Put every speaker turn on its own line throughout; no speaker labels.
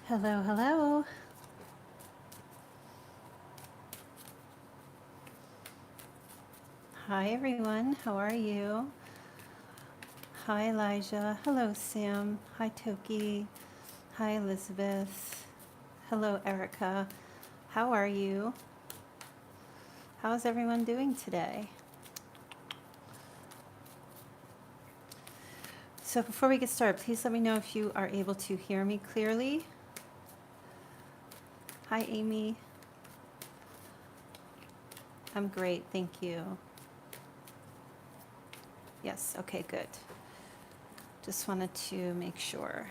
Hello, hello. Hi, everyone. How are you? Hi, Elijah. Hello, Sam. Hi, Toki. Hi, Elizabeth. Hello, Erica. How are you? How's everyone doing today? So before we get started, please let me know if you are able to hear me clearly. Hi, Amy. I'm great, thank you. Yes, okay, good. Just wanted to make sure.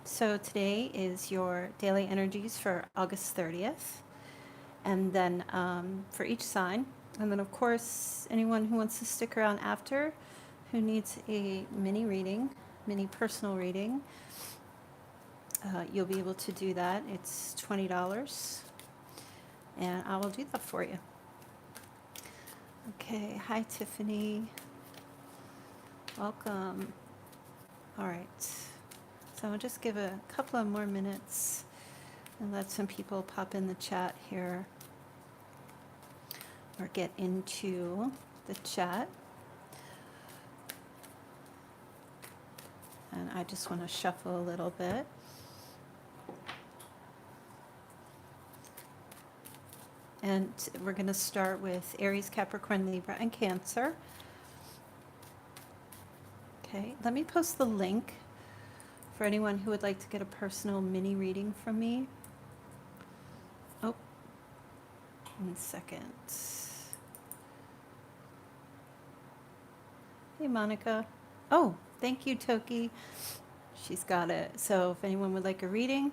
So today is your daily energies for August 30th. And then for each sign. And then, of course, anyone who wants to stick around after who needs a mini reading, mini personal reading, you'll be able to do that. It's $20, and I will do that for you. Okay, hi, Tiffany. Welcome. All right. So I'll just give a couple of more minutes and let some people pop in the chat here or get into the chat. And I just want to shuffle a little bit. And we're going to start with Aries, Capricorn, Libra, and Cancer. Okay, let me post the link for anyone who would like to get a personal mini reading from me. Oh, 1 second. Hey, Monica. Oh, thank you, Toki. She's got it. So if anyone would like a reading,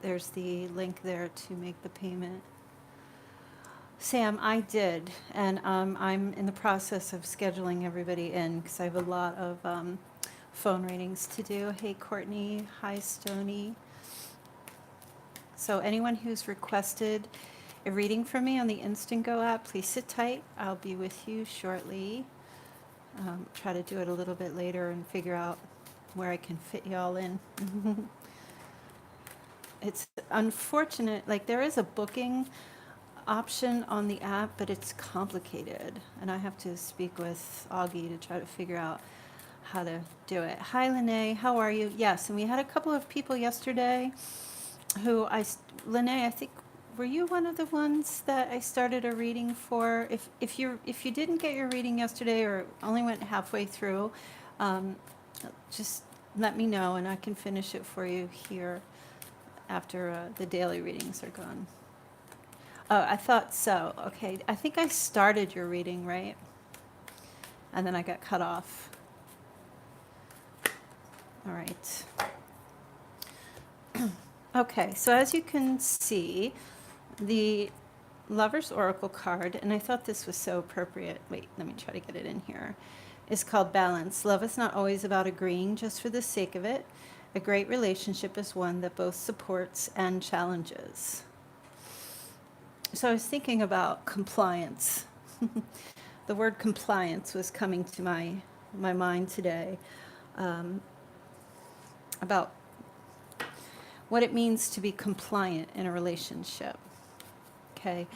there's the link there to make the payment. Sam, I did, and I'm in the process of scheduling everybody in because I have a lot of phone readings to do. Hey, Courtney. Hi, Stony. So anyone who's requested a reading from me on the Instant Go app, please sit tight. I'll be with you shortly. Try to do it a little bit later and figure out where I can fit y'all in. It's unfortunate, like there is a booking option on the app, but it's complicated, and I have to speak with Augie to try to figure out how to do it. Hi, Lene, how are you? Yes, and we had a couple of people yesterday who Lene, I think, were you one of the ones that I started a reading for? If you didn't get your reading yesterday or only went halfway through, um, just let me know and I can finish it for you here after the daily readings are gone. Oh, I thought so. Okay, I think I started your reading, right? And then I got cut off. All right. Okay, so as you can see, the Lover's Oracle card, and I thought this was so appropriate. Wait, let me try to get it in here. Is called Balance. Love is not always about agreeing just for the sake of it. A great relationship is one that both supports and challenges. So I was thinking about compliance. The word compliance was coming to my mind today, about what it means to be compliant in a relationship. Okay,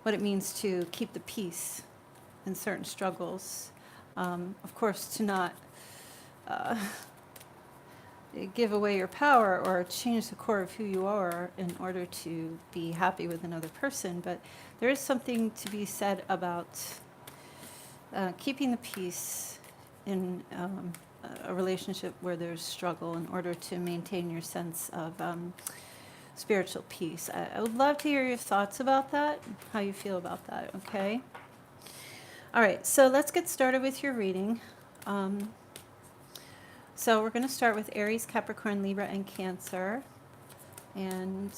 what it means to keep the peace in certain struggles. Of course, to not give away your power or change the core of who you are in order to be happy with another person. But there is something to be said about keeping the peace in a relationship where there's struggle in order to maintain your sense of spiritual peace. I would love to hear your thoughts about that, how you feel about that, okay? All right, so let's get started with your reading. So we're going to start with Aries, Capricorn, Libra, and Cancer. And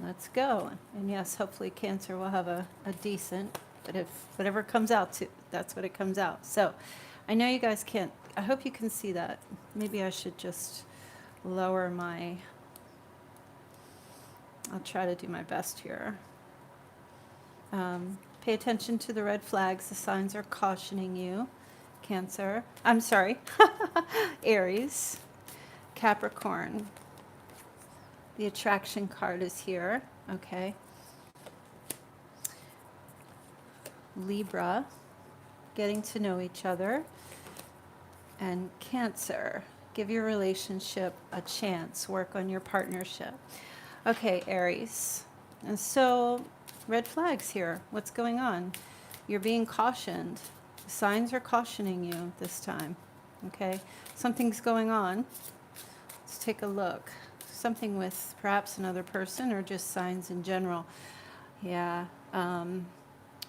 let's go. And yes, hopefully Cancer will have a decent, but if whatever comes out, to, that's what it comes out. So I know you guys can't, I hope you can see that. Maybe I should just lower my, I'll try to do my best here. Pay attention to the red flags. The signs are cautioning you Cancer. I'm sorry. Aries. Capricorn. The attraction card is here. Okay. Libra. Getting to know each other. And Cancer. Give your relationship a chance. Work on your partnership. Okay, Aries. And so, red flags here. What's going on? You're being cautioned. The signs are cautioning you this time. Okay? Something's going on. Let's take a look. Something with perhaps another person or just signs in general. Yeah.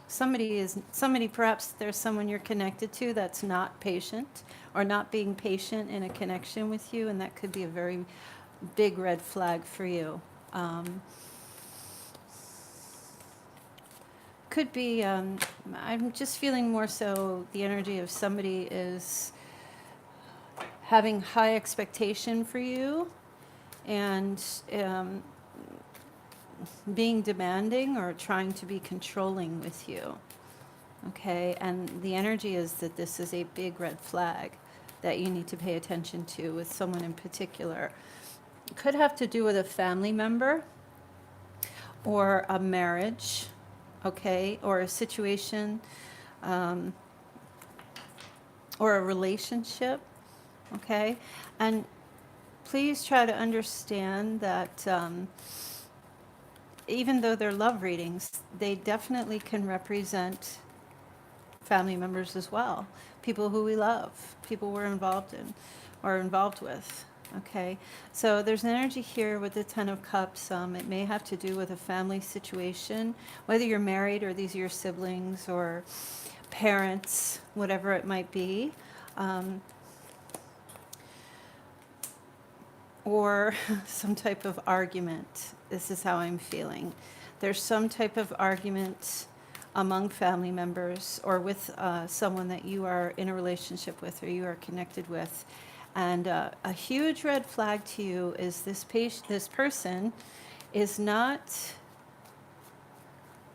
Somebody, perhaps there's someone you're connected to that's not patient or not being patient in a connection with you, and that could be a very big red flag for you. Could be, I'm just feeling more so the energy of somebody is having high expectation for you and being demanding or trying to be controlling with you. Okay, and the energy is that this is a big red flag that you need to pay attention to with someone in particular. It could have to do with a family member or a marriage, okay, or a situation or a relationship, okay? And please try to understand that even though they're love readings, they definitely can represent family members as well, people who we love, people we're involved in or involved with. Okay, so there's an energy here with the Ten of Cups. It may have to do with a family situation, whether you're married or these are your siblings or parents, whatever it might be. Or some type of argument. This is how I'm feeling. There's some type of argument among family members or with someone that you are in a relationship with or you are connected with. And a huge red flag to you is this person is not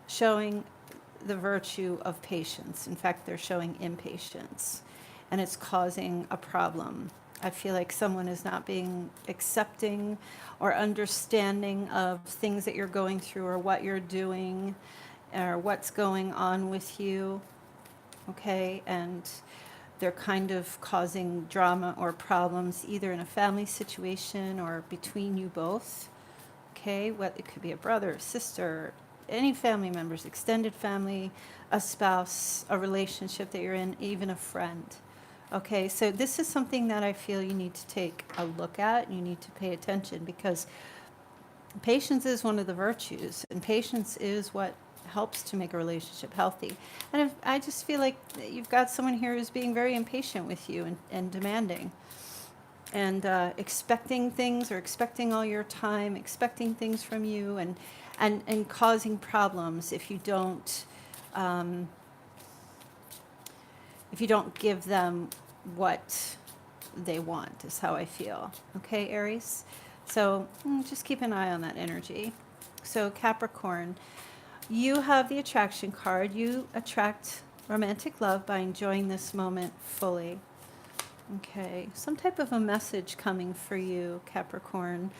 showing the virtue of patience. In fact, they're showing impatience, and it's causing a problem. I feel like someone is not being accepting or understanding of things that you're going through or what you're doing or what's going on with you, okay? And they're kind of causing drama or problems either in a family situation or between you both, okay? It could be a brother, a sister, any family members, extended family, a spouse, a relationship that you're in, even a friend. Okay, so this is something that I feel you need to take a look at. You need to pay attention because patience is one of the virtues, and patience is what helps to make a relationship healthy. And I just feel like you've got someone here who's being very impatient with you and demanding and expecting things or expecting all your time, expecting things from you and causing problems if you don't give them what they want, is how I feel. Okay, Aries? So just keep an eye on that energy. So Capricorn, you have the attraction card. You attract romantic love by enjoying this moment fully. Okay, some type of a message coming for you, Capricorn.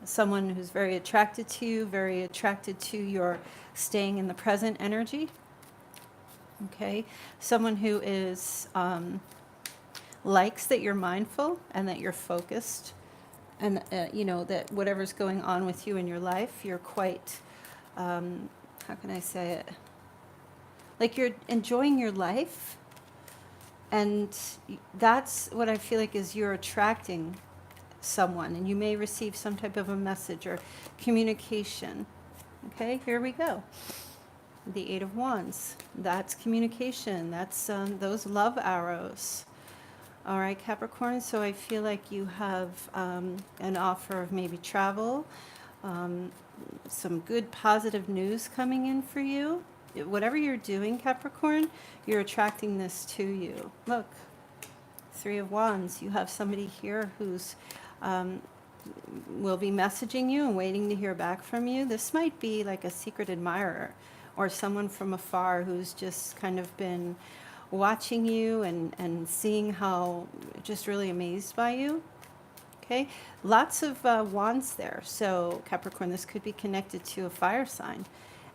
Someone who's very attracted to you, very attracted to your staying in the present energy. Okay, someone who is likes that you're mindful and that you're focused, and that whatever's going on with you in your life, you're quite how can I say it? Like you're enjoying your life, and that's what I feel like is you're attracting someone, and you may receive some type of a message or communication. Okay, here we go. The Eight of Wands, that's communication, that's those love arrows. All right, Capricorn, so I feel like you have an offer of maybe travel, some good positive news coming in for you. Whatever you're doing, Capricorn, you're attracting this to you. Look, Three of Wands, you have somebody here who's will be messaging you and waiting to hear back from you. This might be like a secret admirer or someone from afar who's just kind of been watching you and seeing how just really amazed by you. Okay, lots of wands there. So Capricorn, this could be connected to a fire sign,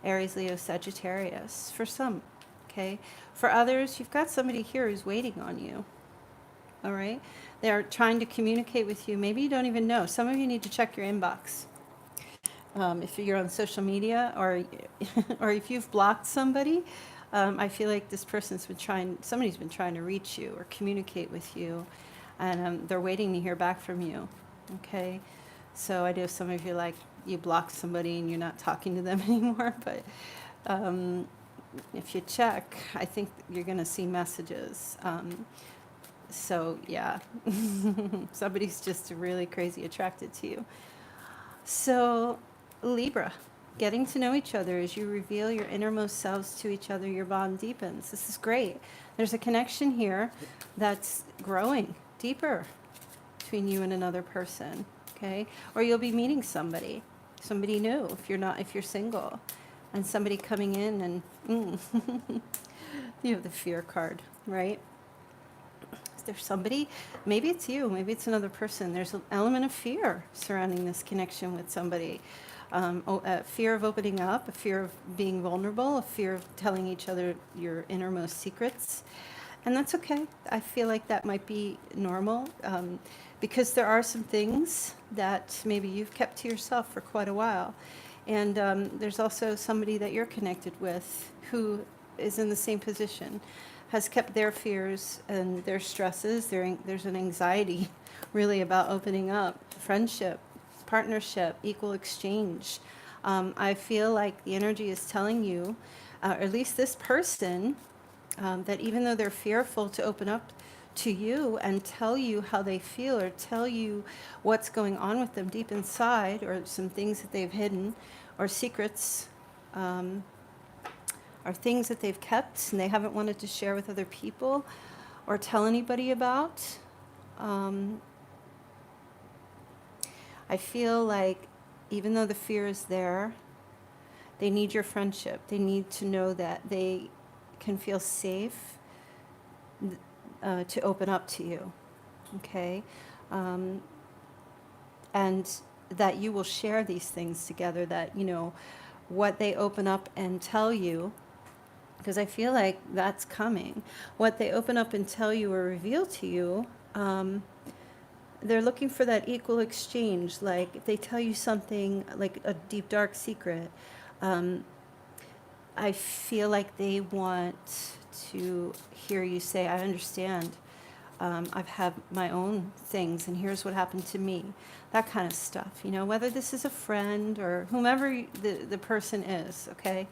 Aries, Leo, Sagittarius, for some. Okay, for others, you've got somebody here who's waiting on you. All right, they're trying to communicate with you. Maybe you don't even know. Some of you need to check your inbox. If you're on social media, or or if you've blocked somebody, I feel like this person's been trying, somebody's been trying to reach you or communicate with you, and they're waiting to hear back from you. Okay, so I know some of you, like, you blocked somebody and you're not talking to them anymore, but if you check, I think you're going to see messages. So yeah, somebody's just really crazy attracted to you. So Libra, getting to know each other as you reveal your innermost selves to each other, your bond deepens. This is great. There's a connection here that's growing deeper between you and another person, okay? Or you'll be meeting somebody new if you're single, and somebody coming in and you have the fear card, right? There's somebody, maybe it's you, maybe it's another person. There's an element of fear surrounding this connection with somebody. A fear of opening up, a fear of being vulnerable, a fear of telling each other your innermost secrets. And that's okay. I feel like that might be normal, because there are some things that maybe you've kept to yourself for quite a while. And there's also somebody that you're connected with who is in the same position, has kept their fears and their stresses. There's an anxiety really about opening up, friendship, partnership, equal exchange. I feel like the energy is telling you, or at least this person, that even though they're fearful to open up to you and tell you how they feel or tell you what's going on with them deep inside, or some things that they've hidden, or secrets, or things that they've kept and they haven't wanted to share with other people or tell anybody about. I feel like even though the fear is there, they need your friendship. They need to know that they can feel safe to open up to you, okay? And that you will share these things together, that, what they open up and tell you, because I feel like that's coming. What they open up and tell you or reveal to you, they're looking for that equal exchange. Like if they tell you something like a deep, dark secret, I feel like they want to hear you say, I understand. I've had my own things, and here's what happened to me. That kind of stuff, whether this is a friend or whomever the person is, okay?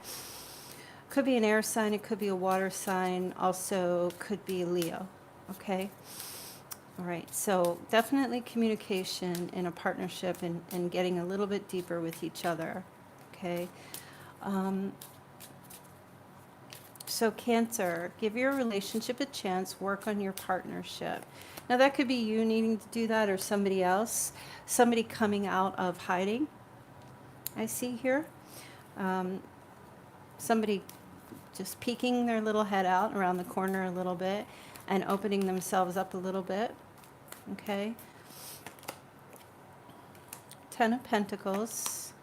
Could be an air sign, it could be a water sign, also could be Leo, okay? All right, so definitely communication in a partnership and getting a little bit deeper with each other, okay? So Cancer, give your relationship a chance, work on your partnership. Now that could be you needing to do that, or somebody else, somebody coming out of hiding, I see here. Somebody just peeking their little head out around the corner a little bit and opening themselves up a little bit, okay? 10 of Pentacles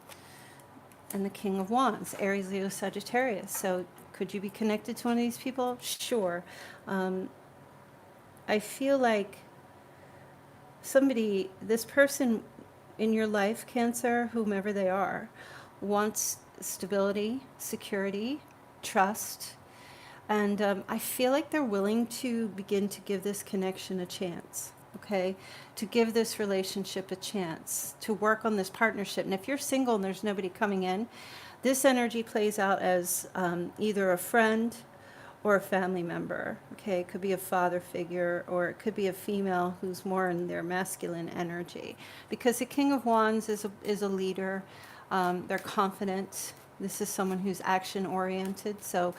and the King of Wands, Aries, Leo, Sagittarius. So could you be connected to one of these people? Sure. I feel like this person in your life, Cancer, whomever they are, wants stability, security, trust, and I feel like they're willing to begin to give this connection a chance, okay? To give this relationship a chance, to work on this partnership. And if you're single and there's nobody coming in, this energy plays out as either a friend or a family member, okay? It could be a father figure, or it could be a female who's more in their masculine energy. Because the King of Wands is a leader. They're confident. This is someone who's action-oriented. So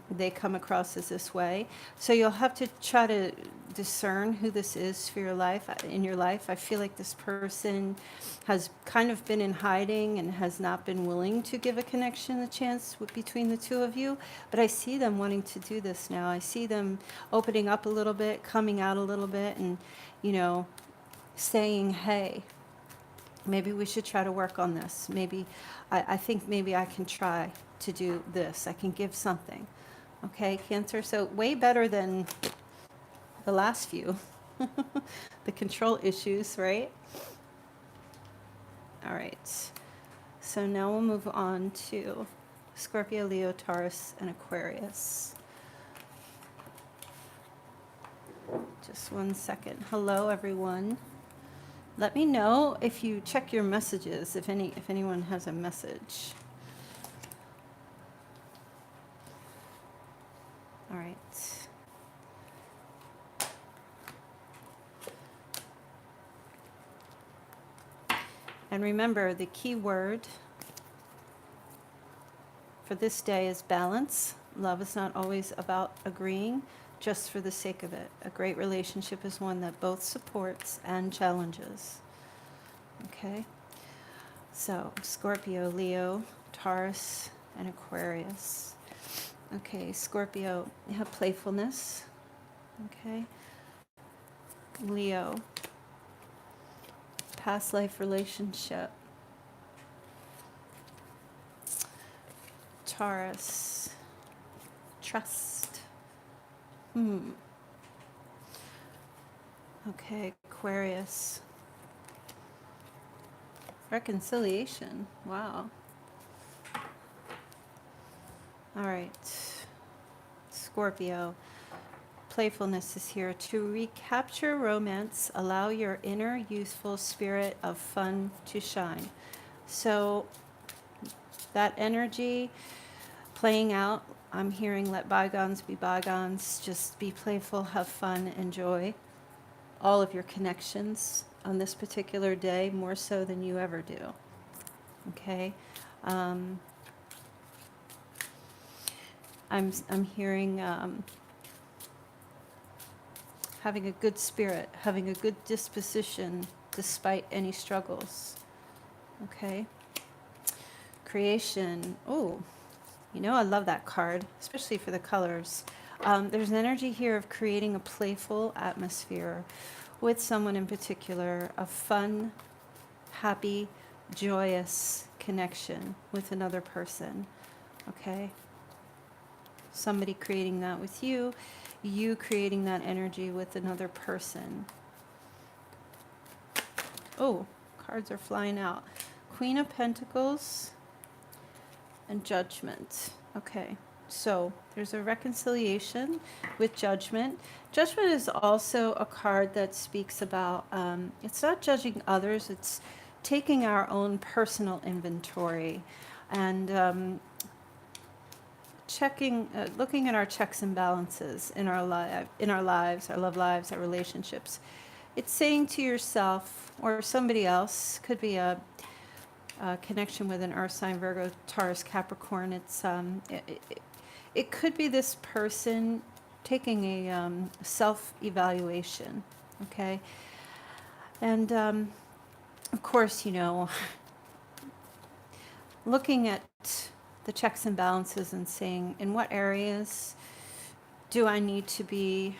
they come across as this way. So you'll have to try to discern who this is for your life, in your life. I feel like this person has kind of been in hiding and has not been willing to give a connection a chance between the two of you. But I see them wanting to do this now. I see them opening up a little bit, coming out a little bit, and, you know, saying, hey, maybe we should try to work on this. Maybe, I think maybe I can try to do this. I can give something. Okay, Cancer? So way better than the last few. The control issues, right? All right. So now we'll move on to Scorpio, Leo, Taurus, and Aquarius. Just 1 second. Hello, everyone. Let me know if you check your messages, if anyone has a message. All right. And remember, the key word for this day is balance. Love is not always about agreeing just for the sake of it. A great relationship is one that both supports and challenges. Okay? So, Scorpio, Leo, Taurus, and Aquarius. Okay, Scorpio, you have playfulness. Okay? Leo, past life relationship. Taurus, trust. Okay, Aquarius, reconciliation. Wow. All right, Scorpio, playfulness is here. To recapture romance, allow your inner youthful spirit of fun to shine. So that energy playing out, I'm hearing let bygones be bygones. Just be playful, have fun, enjoy all of your connections on this particular day, more so than you ever do. Okay? I'm hearing having a good spirit, having a good disposition despite any struggles. Okay? Creation. Oh, you know, I love that card, especially for the colors. There's an energy here of creating a playful atmosphere with someone in particular, a fun, happy, joyous connection with another person. Okay? Somebody creating that with you, you creating that energy with another person. Oh, cards are flying out. Queen of Pentacles and Judgment. Okay, so there's a reconciliation with Judgment. Judgment is also a card that speaks about, it's not judging others, it's taking our own personal inventory and checking, looking at our checks and balances in our lives, our love lives, our relationships. It's saying to yourself or somebody else, could be a connection with an earth sign, Virgo, Taurus, Capricorn. It's it could be this person taking a self-evaluation, okay? And of course, you know, looking at the checks and balances and saying, in what areas do I need to be,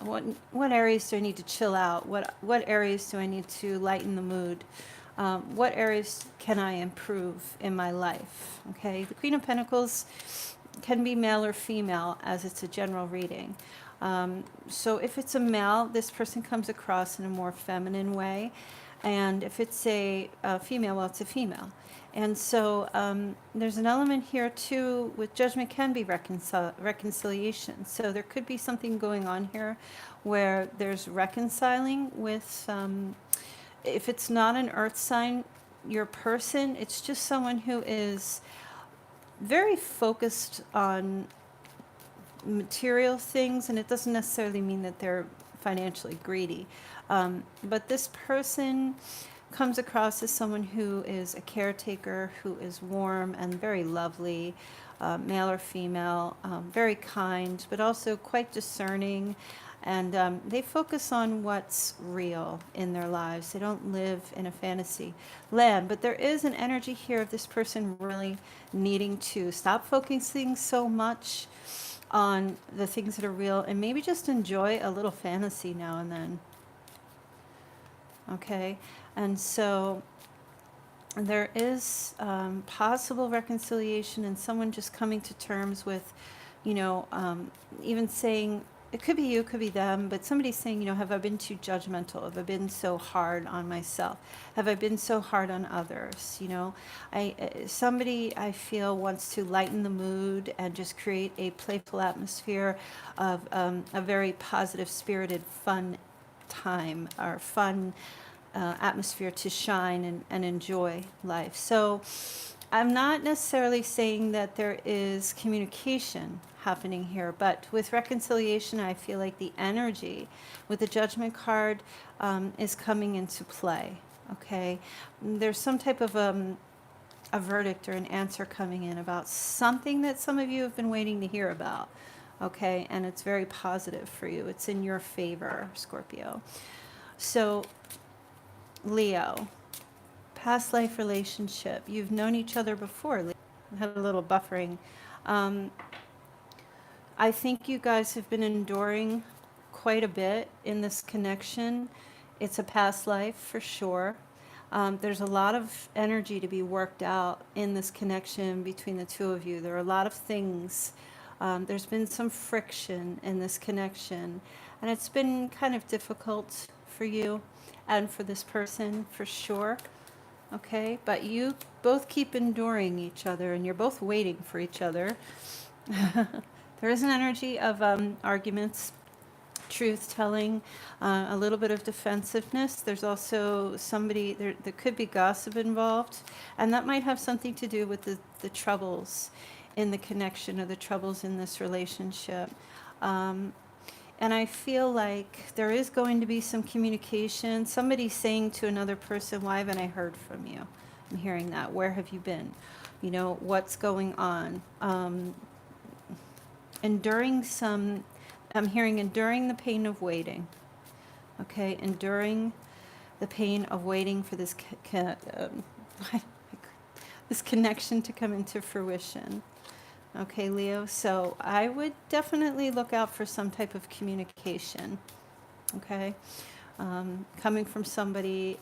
what areas do I need to chill out? What areas do I need to lighten the mood? What areas can I improve in my life? Okay, the Queen of Pentacles can be male or female, as it's a general reading. So if it's a male, this person comes across in a more feminine way. And if it's a female, well, it's a female. And so there's an element here, too, with Judgment can be reconciliation. So there could be something going on here where there's reconciling with, if it's not an earth sign, your person, it's just someone who is very focused on material things, and it doesn't necessarily mean that they're financially greedy. But this person comes across as someone who is a caretaker, who is warm and very lovely, male or female, very kind, but also quite discerning. And they focus on what's real in their lives. They don't live in a fantasy land. But there is an energy here of this person really needing to stop focusing so much on the things that are real and maybe just enjoy a little fantasy now and then. Okay? And so there is possible reconciliation and someone just coming to terms with, even saying, it could be you, it could be them, but somebody's saying, have I been too judgmental? Have I been so hard on myself? Have I been so hard on others? Somebody I feel wants to lighten the mood and just create a playful atmosphere of a very positive, spirited, fun time or fun atmosphere to shine and enjoy life. So I'm not necessarily saying that there is communication happening here, but with reconciliation, I feel like the energy with the Judgment card is coming into play. Okay, there's some type of a verdict or an answer coming in about something that some of you have been waiting to hear about. Okay, and it's very positive for you. It's in your favor, Scorpio. So, Leo, past life relationship. You've known each other before. Leo. Had a little buffering. I think you guys have been enduring quite a bit in this connection. It's a past life for sure. There's a lot of energy to be worked out in this connection between the two of you. There are a lot of things. There's been some friction in this connection, and it's been kind of difficult for you and for this person for sure. Okay, but you both keep enduring each other, and you're both waiting for each other. There is an energy of arguments, truth telling, a little bit of defensiveness. There's also somebody, there could be gossip involved, and that might have something to do with the troubles in the connection or the troubles in this relationship. And I feel like there is going to be some communication. Somebody saying to another person, why haven't I heard from you? I'm hearing that. Where have you been? What's going on? I'm hearing enduring the pain of waiting. Okay, enduring the pain of waiting for this this connection to come into fruition. Okay, Leo, so I would definitely look out for some type of communication, okay? Coming from somebody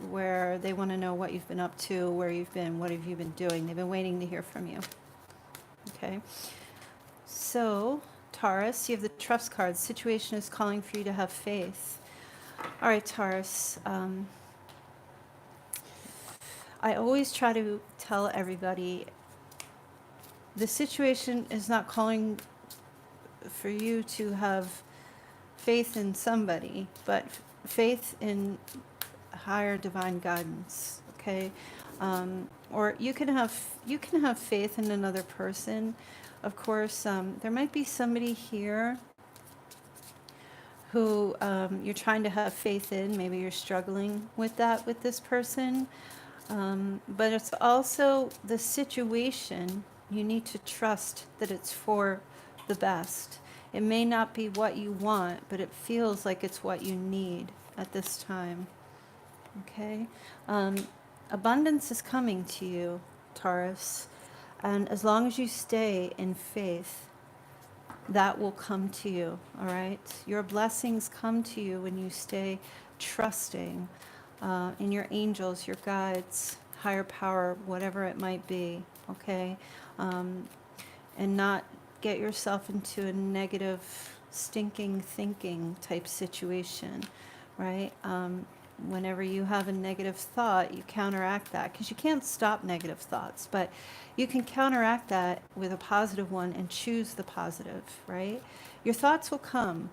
where they want to know what you've been up to, where you've been, what have you been doing. They've been waiting to hear from you, okay? So, Taurus, you have the Trust card. The situation is calling for you to have faith. All right, Taurus. I always try to tell everybody the situation is not calling for you to have faith in somebody, but faith in higher divine guidance, okay? Or you can have faith in another person. Of course, there might be somebody here who you're trying to have faith in. Maybe you're struggling with that with this person. But it's also the situation. You need to trust that it's for the best. It may not be what you want, but it feels like it's what you need at this time. Okay? Abundance is coming to you, Taurus. And as long as you stay in faith, that will come to you, all right? Your blessings come to you when you stay trusting in your angels, your guides, higher power, whatever it might be, okay? And not get yourself into a negative, stinking thinking type situation, right? Whenever you have a negative thought, you counteract that, because you can't stop negative thoughts, but you can counteract that with a positive one and choose the positive, right? Your thoughts will come,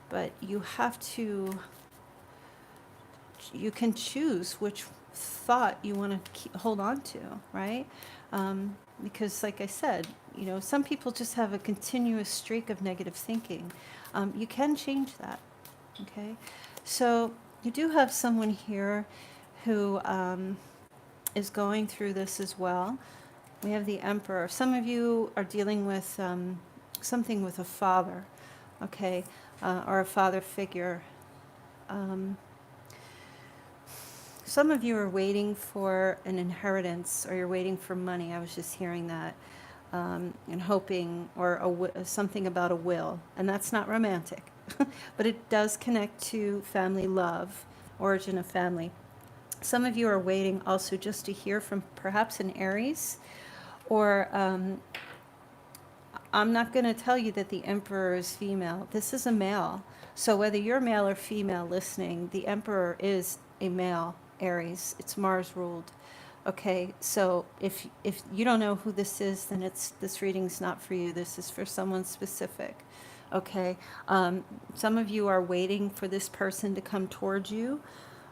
but you have to, you can choose which thought you want to hold on to, right? Because like I said, some people just have a continuous streak of negative thinking. You can change that, okay? So You do have someone here who is going through this as well. We have the Emperor. Some of you are dealing with something with a father, okay, or a father figure. Um, some of you are waiting for an inheritance, or you're waiting for money. I was just hearing that, and hoping, or something about a will, and that's not romantic, but it does connect to family love, origin of family. Some of you are waiting also just to hear from perhaps an Aries, or I'm not going to tell you that the Emperor is female. This is a male. So whether you're male or female listening, the Emperor is a male Aries. It's Mars ruled. Okay, so if you don't know who this is, then this reading's not for you. This is for someone specific. Okay, some of you are waiting for this person to come towards you,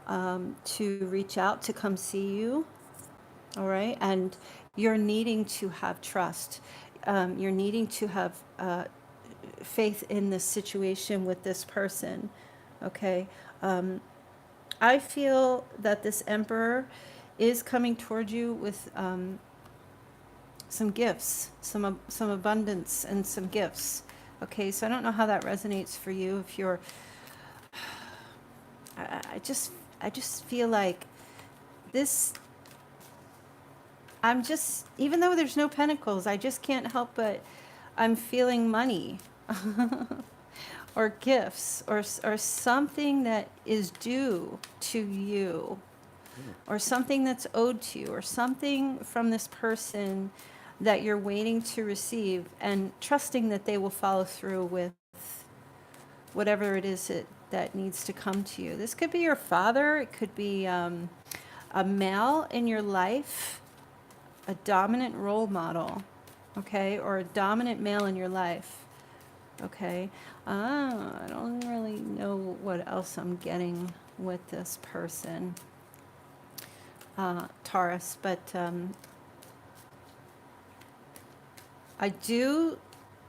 to reach out, to come see you. All right, and you're needing to have trust. You're needing to have faith in this situation with this person. Okay, I feel that this Emperor is coming toward you with some gifts, some abundance and some gifts. Okay, so I don't know how that resonates for you. If you're, I just feel like this. I'm just, even though there's no pentacles, I just can't help but I'm feeling money or gifts, or something that is due to you, or something that's owed to you, or something from this person that you're waiting to receive, and trusting that they will follow through with whatever it is that needs to come to you. This could be your father. It could be a male in your life, a dominant role model, okay, or a dominant male in your life, okay. I don't really know what else I'm getting with this person, Taurus, but I do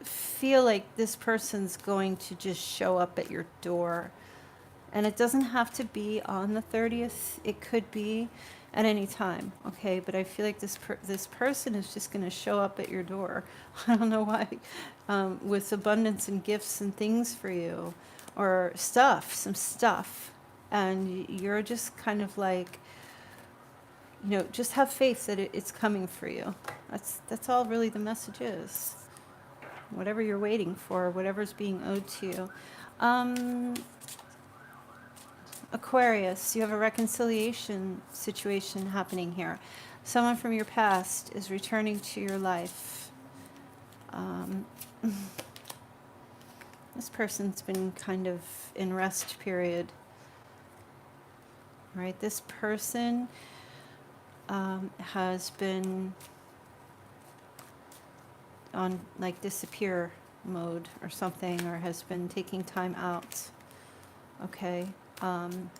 feel like this person's going to just show up at your door. And it doesn't have to be on the 30th. It could be at any time, okay? But I feel like this person is just going to show up at your door. I don't know why, with abundance and gifts and things for you, or some stuff. And you're just kind of like, just have faith that it's coming for you. That's all really the message is. Whatever you're waiting for, whatever's being owed to you. Aquarius, you have a reconciliation situation happening here. Someone from your past is returning to your life. This person's been kind of in rest period. Right? This person has been on like disappear mode or something, or has been taking time out. Okay. And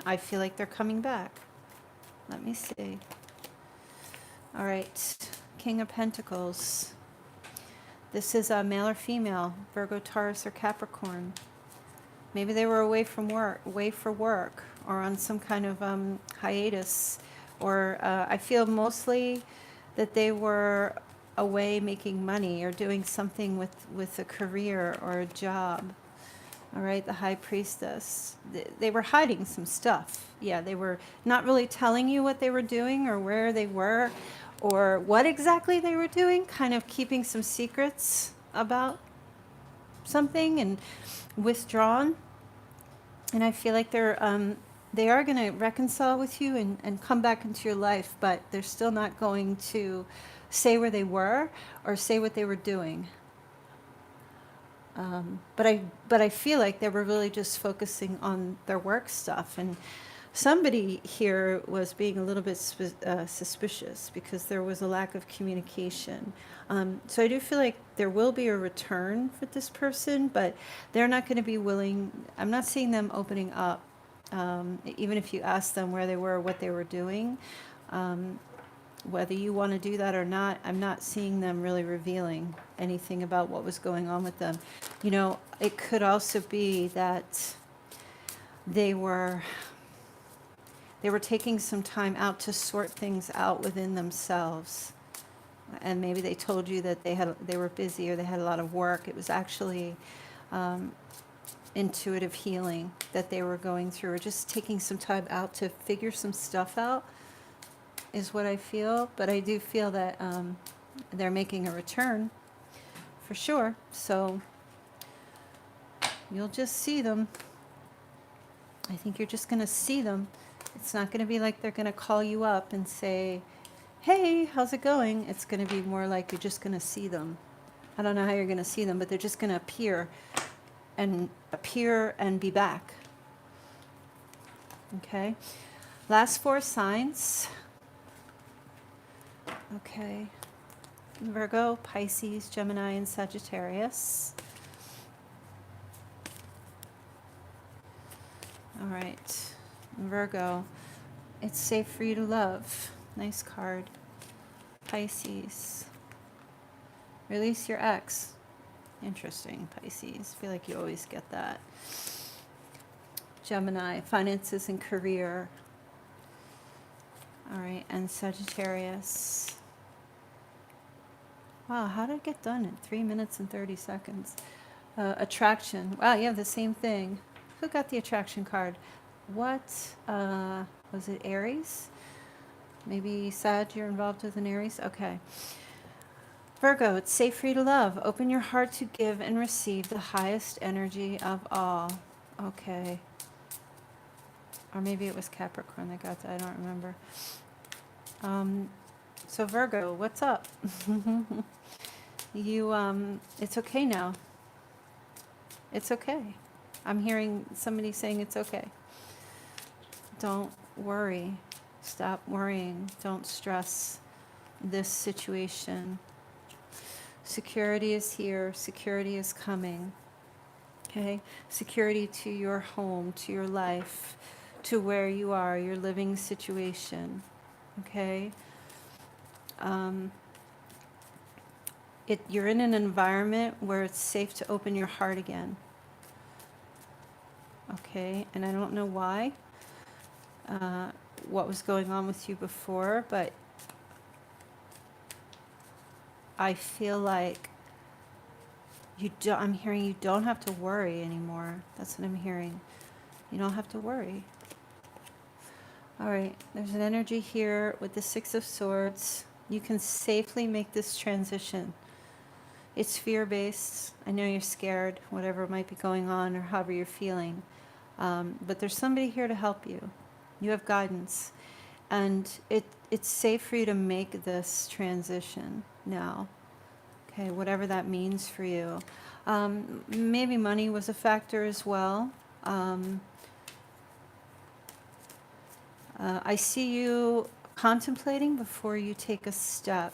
I feel like they're coming back. Let me see. All right, King of Pentacles. This is a male or female, Virgo, Taurus, or Capricorn. Maybe they were away for work, or on some kind of hiatus, or I feel mostly that they were away making money or doing something with a career or a job. All right, the High Priestess. They were hiding some stuff. Yeah, they were not really telling you what they were doing or where they were or what exactly they were doing, kind of keeping some secrets about something and withdrawn. And I feel like they are going to reconcile with you and come back into your life, but they're still not going to say where they were or say what they were doing. But I feel like they were really just focusing on their work stuff, and somebody here was being a little bit suspicious because there was a lack of communication. So I do feel like there will be a return with this person, but they're not going to be willing. I'm not seeing them opening up, even if you ask them where they were, what they were doing. Whether you want to do that or not, I'm not seeing them really revealing anything about what was going on with them. It could also be that they were taking some time out to sort things out within themselves. And maybe they told you that they were busy or they had a lot of work. It was actually intuitive healing that they were going through, or just taking some time out to figure some stuff out, is what I feel. But I do feel that they're making a return for sure. So you'll just see them. I think you're just going to see them. It's not going to be like they're going to call you up and say, hey, how's it going? It's going to be more like you're just going to see them. I don't know how you're going to see them, but they're just going to appear and be back. Okay. Last 4 signs. Okay. Virgo, Pisces, Gemini, and Sagittarius. All right. Virgo, it's safe for you to love. Nice card. Pisces, release your ex. Interesting, Pisces. I feel like you always get that. Gemini, finances and career. All right, and Sagittarius. Wow, how did it get done in 3 minutes and 30 seconds? Attraction. Wow, you have the same thing. Who got the attraction card? What, was it Aries? Maybe Sag, you're involved with an Aries? Okay. Virgo, it's safe for you to love. Open your heart to give and receive the highest energy of all. Okay. Or maybe it was Capricorn that got that. I don't remember. So Virgo, what's up? It's okay now. It's okay. I'm hearing somebody saying it's okay. Don't worry. Stop worrying. Don't stress this situation. Security is here. Security is coming. Okay? Security to your home, to your life, to where you are, your living situation. Okay? You're in an environment where it's safe to open your heart again. Okay? And I don't know why. What was going on with you before, but I feel like I'm hearing you don't have to worry anymore. That's what I'm hearing. You don't have to worry. All right, there's an energy here with the 6 of Swords. You can safely make this transition. It's fear-based. I know you're scared, whatever might be going on or however you're feeling. But there's somebody here to help you. You have guidance. And it's safe for you to make this transition now. Okay, whatever that means for you. Maybe money was a factor as well. I see you contemplating before you take a step.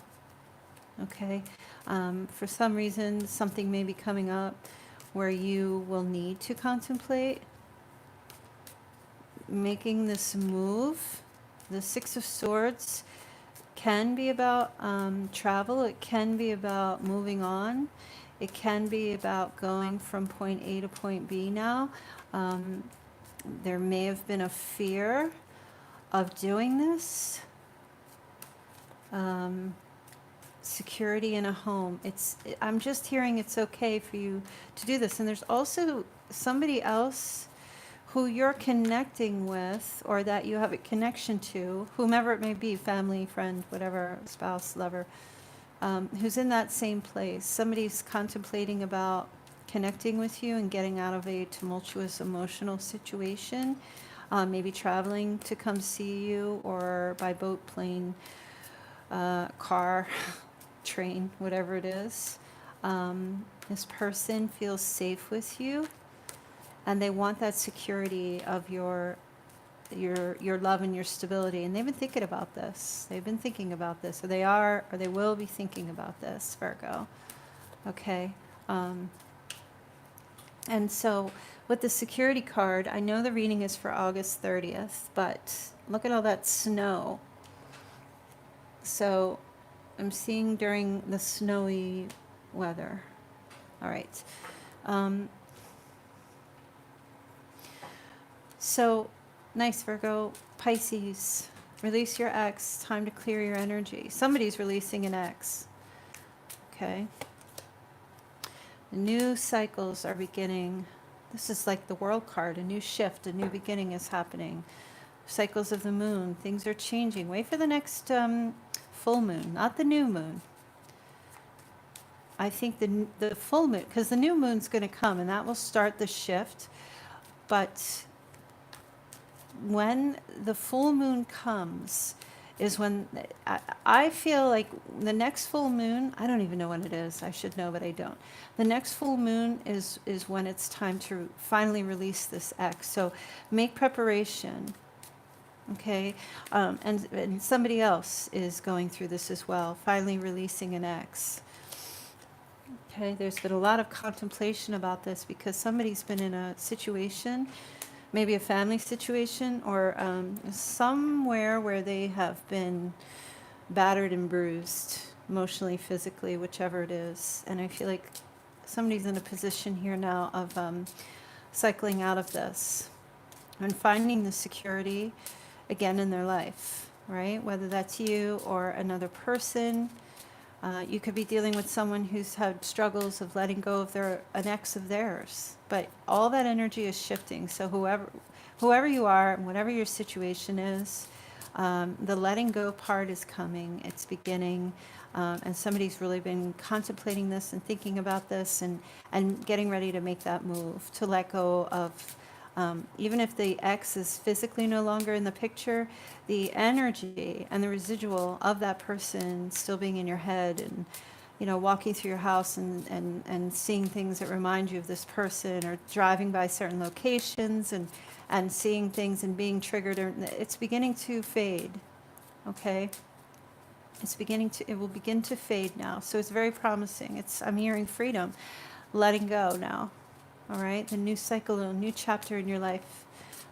Okay? For some reason, something may be coming up where you will need to contemplate making this move. The 6 of Swords can be about travel. It can be about moving on. It can be about going from point A to point B now. There may have been a fear of doing this. Security in a home. I'm just hearing it's okay for you to do this. And there's also somebody else who you're connecting with, or that you have a connection to, whomever it may be, family, friend, whatever, spouse, lover, who's in that same place. Somebody's contemplating about connecting with you and getting out of a tumultuous emotional situation, maybe traveling to come see you, or by boat, plane, car, train, whatever it is. This person feels safe with you, and they want that security of your love and your stability. And they've been thinking about this. They've been thinking about this. Or they will be thinking about this, Virgo. Okay. And so with the security card, I know the reading is for August 30th, but look at all that snow. So I'm seeing during the snowy weather. All right. So, nice, Virgo. Pisces, release your ex. Time to clear your energy. Somebody's releasing an ex. Okay. New cycles are beginning. This is like the world card. A new shift, a new beginning is happening. Cycles of the moon. Things are changing. Wait for the next full moon, not the new moon. I think the full moon, because the new moon's going to come and that will start the shift. But when the full moon comes is when I feel like the next full moon, I don't even know when it is. I should know, but I don't. The next full moon is when it's time to finally release this X. So make preparation, okay? And somebody else is going through this as well, finally releasing an X. Okay, there's been a lot of contemplation about this because somebody's been in a situation, maybe a family situation, or somewhere where they have been battered and bruised, emotionally, physically, whichever it is. And I feel like somebody's in a position here now of cycling out of this and finding the security again in their life, right? Whether that's you or another person. You could be dealing with someone who's had struggles of letting go of an ex of theirs, but all that energy is shifting. So whoever you are, and whatever your situation is, the letting go part is coming. It's beginning, and somebody's really been contemplating this and thinking about this and getting ready to make that move to let go of. Even if the ex is physically no longer in the picture, the energy and the residual of that person still being in your head and, you know, walking through your house and seeing things that remind you of this person, or driving by certain locations and seeing things and being triggered, it's beginning to fade, okay? It will begin to fade now. So it's very promising. I'm hearing freedom, letting go now. All right, the new cycle, a new chapter in your life,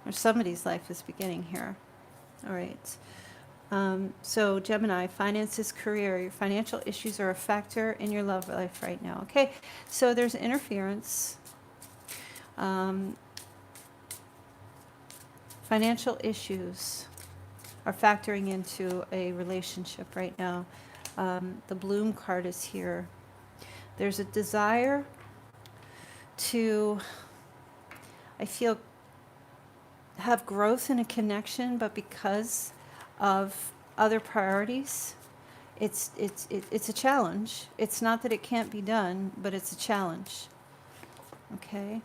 or somebody's life is beginning here. All right. So Gemini, finances, career. Your financial issues are a factor in your love life right now. Okay, so there's interference. Financial issues are factoring into a relationship right now. The Bloom card is here. There's a desire to, I feel, have growth in a connection, but because of other priorities, it's a challenge. It's not that it can't be done, but it's a challenge. Okay?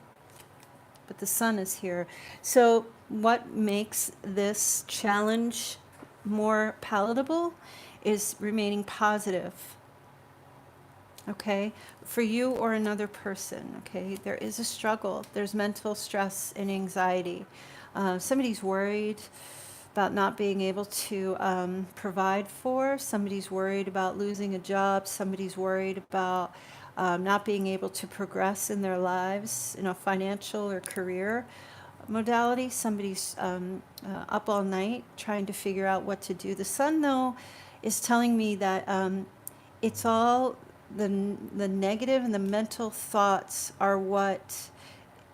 But the sun is here. So what makes this challenge more palatable is remaining positive. Okay, for you or another person, okay, there is a struggle. There's mental stress and anxiety. Somebody's worried about not being able to provide for. Somebody's worried about losing a job. Somebody's worried about not being able to progress in their lives in a financial or career modality. Somebody's up all night trying to figure out what to do. The sun, though, is telling me that it's all the negative and the mental thoughts are what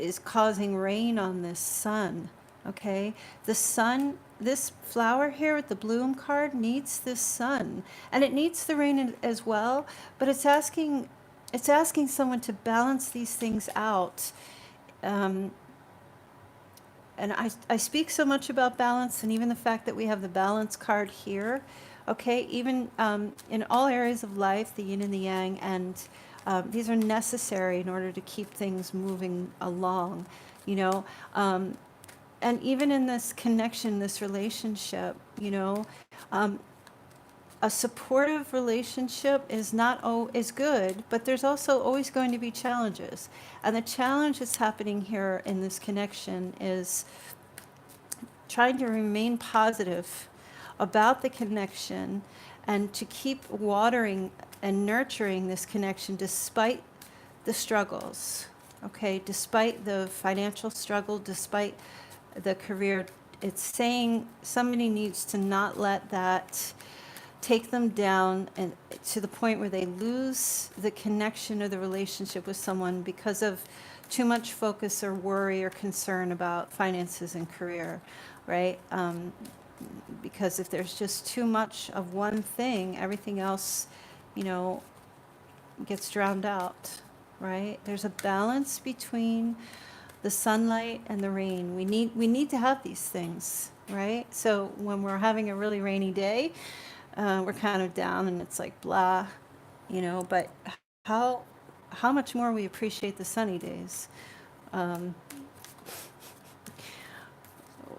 is causing rain on this sun, okay? The sun, this flower here with the bloom card needs this sun, and it needs the rain as well, but it's asking someone to balance these things out. And I speak so much about balance, and even the fact that we have the balance card here, okay, even in all areas of life, the yin and the yang, and these are necessary in order to keep things moving along, you know. And even in this connection, this relationship, you know, a supportive relationship is good, but there's also always going to be challenges. And the challenge that's happening here in this connection is trying to remain positive about the connection and to keep watering and nurturing this connection despite the struggles, okay? Despite the financial struggle, despite the career. It's saying somebody needs to not let that take them down and to the point where they lose the connection or the relationship with someone because of too much focus or worry or concern about finances and career, right? Because if there's just too much of one thing, everything else, you know, gets drowned out, right? There's a balance between the sunlight and the rain. We need to have these things, right? So when we're having a really rainy day, we're kind of down and it's like blah, you know. But how how much more we appreciate the sunny days um,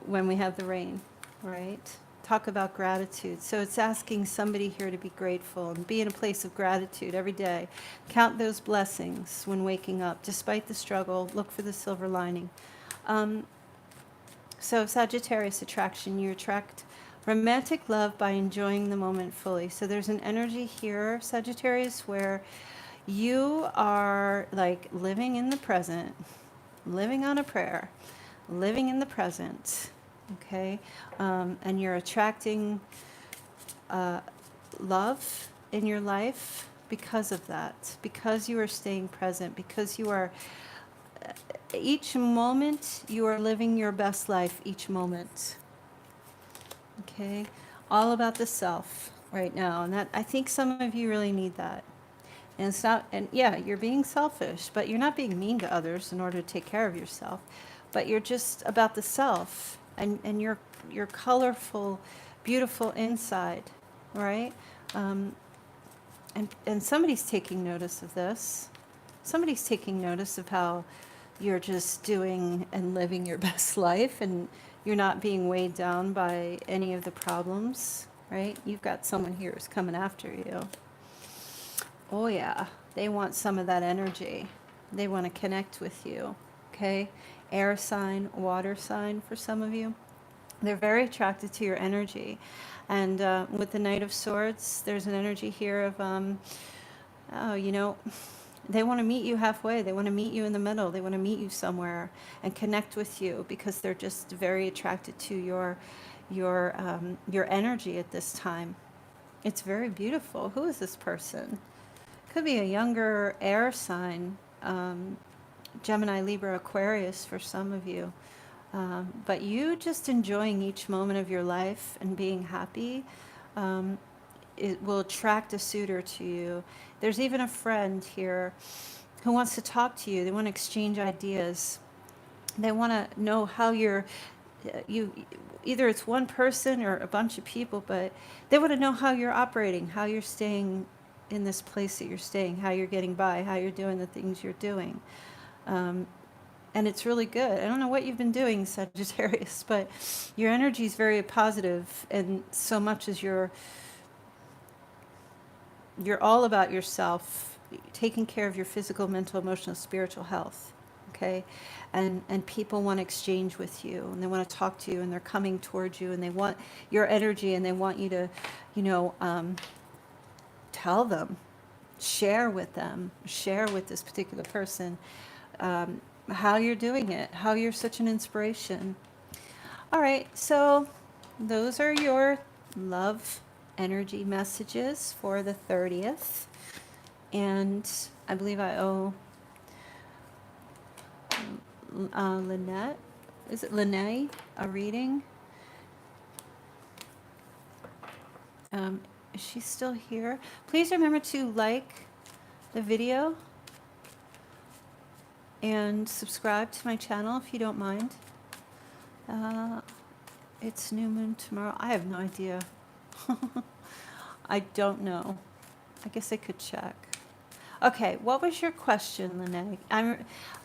when we have the rain, right? Talk about gratitude. So it's asking somebody here to be grateful and be in a place of gratitude every day. Count those blessings when waking up. Despite the struggle, look for the silver lining. Um, so Sagittarius attraction, you attract romantic love by enjoying the moment fully. So there's an energy here, Sagittarius, where you are like living in the present, living on a prayer, living in the present, okay? And you're attracting love in your life because of that, because you are staying present, because you are, each moment you are living your best life each moment, okay? All about the self right now. And that, I think some of you really need that. And it's not, and yeah, you're being selfish, but you're not being mean to others in order to take care of yourself. But you're just about the self and your colorful, beautiful inside, right? Um, and somebody's taking notice of this. Somebody's taking notice of how you're just doing and living your best life, and you're not being weighed down by any of the problems, right? You've got someone here who's coming after you. Oh yeah, they want some of that energy. They want to connect with you, okay? Air sign, water sign for some of you. They're very attracted to your energy. And with the Knight of Swords, there's an energy here of, oh, you know, they want to meet you halfway. They want to meet you in the middle. They want to meet you somewhere and connect with you because they're just very attracted to your energy at this time. It's very beautiful. Who is this person? Could be a younger air sign, Gemini, Libra, Aquarius for some of you. But you just enjoying each moment of your life and being happy, it will attract a suitor to you. There's even a friend here who wants to talk to you. They want to exchange ideas. They want to know how you, either it's one person or a bunch of people, but they want to know how you're operating, how you're staying in this place that you're staying, how you're getting by, how you're doing the things you're doing. And it's really good. I don't know what you've been doing, Sagittarius, but your energy is very positive, and so much as you're all about yourself, taking care of your physical, mental, emotional, spiritual health, okay? And people want to exchange with you, and they want to talk to you, and they're coming towards you, and they want your energy, and they want you to, you know, tell them, share with this particular person, how you're doing it, how you're such an inspiration. All right, so those are your love energy messages for the 30th. And I believe I owe Lynette, is it Lynette, a reading? Is she still here? Please remember to like the video and subscribe to my channel if you don't mind. It's new moon tomorrow. I have no idea. I don't know. I guess I could check. Okay, what was your question, Lynette?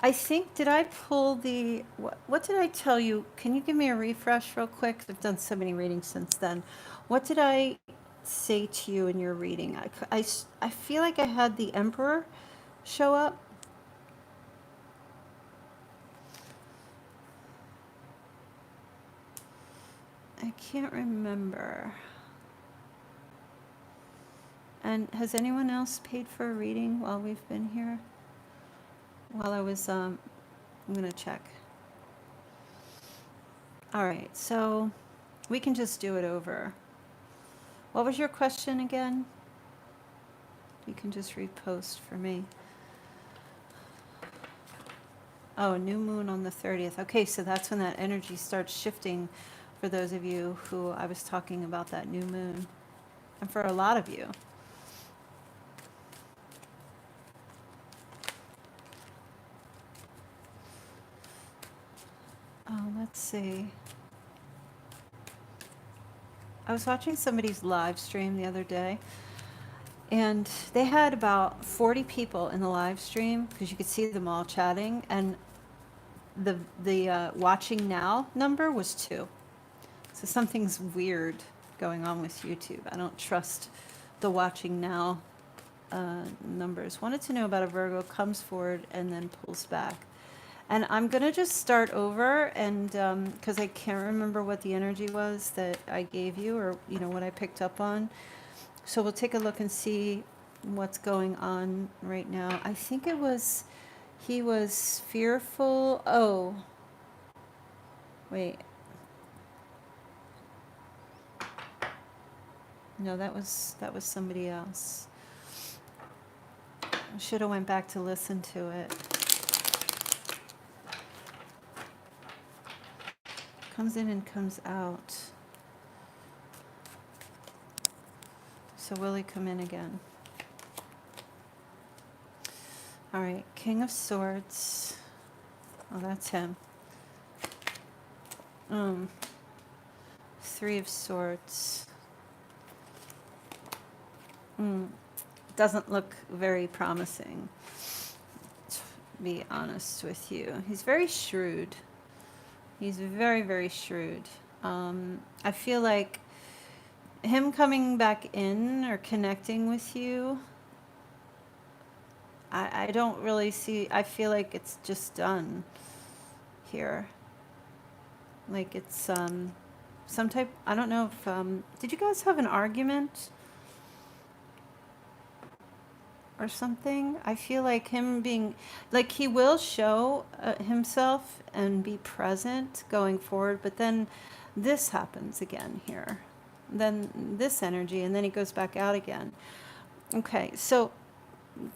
I think, did I pull the, what did I tell you? Can you give me a refresh real quick? I've done so many readings since then. What did I say to you in your reading? I feel like I had the Emperor show up. I can't remember. And has anyone else paid for a reading while we've been here? While I was, I'm going to check. All right, so we can just do it over. What was your question again? You can just repost for me. Oh, new moon on the 30th. Okay, so that's when that energy starts shifting for those of you who I was talking about, that new moon. And for a lot of you. Oh, let's see. I was watching somebody's live stream the other day, and they had about 40 people in the live stream because you could see them all chatting, and the watching now number was 2. So something's weird going on with YouTube. I don't trust the watching now numbers. Wanted to know about a Virgo, comes forward and then pulls back. And I'm going to just start over, and because I can't remember what the energy was that I gave you, or what I picked up on. So we'll take a look and see what's going on right now. I think it was, he was fearful. Oh, wait. No, that was somebody else. I should have went back to listen to it. Comes in and comes out. So will he come in again? All right, King of Swords. Oh, that's him. 3 of Swords. Doesn't look very promising, to be honest with you. He's very shrewd. He's very, very shrewd. I feel like him coming back in or connecting with you, I don't really see, I feel like it's just done here. Like it's some type, I don't know if, did you guys have an argument or something? I feel like him being, like he will show himself and be present going forward, but then this happens again here. Then this energy, and then he goes back out again. Okay, so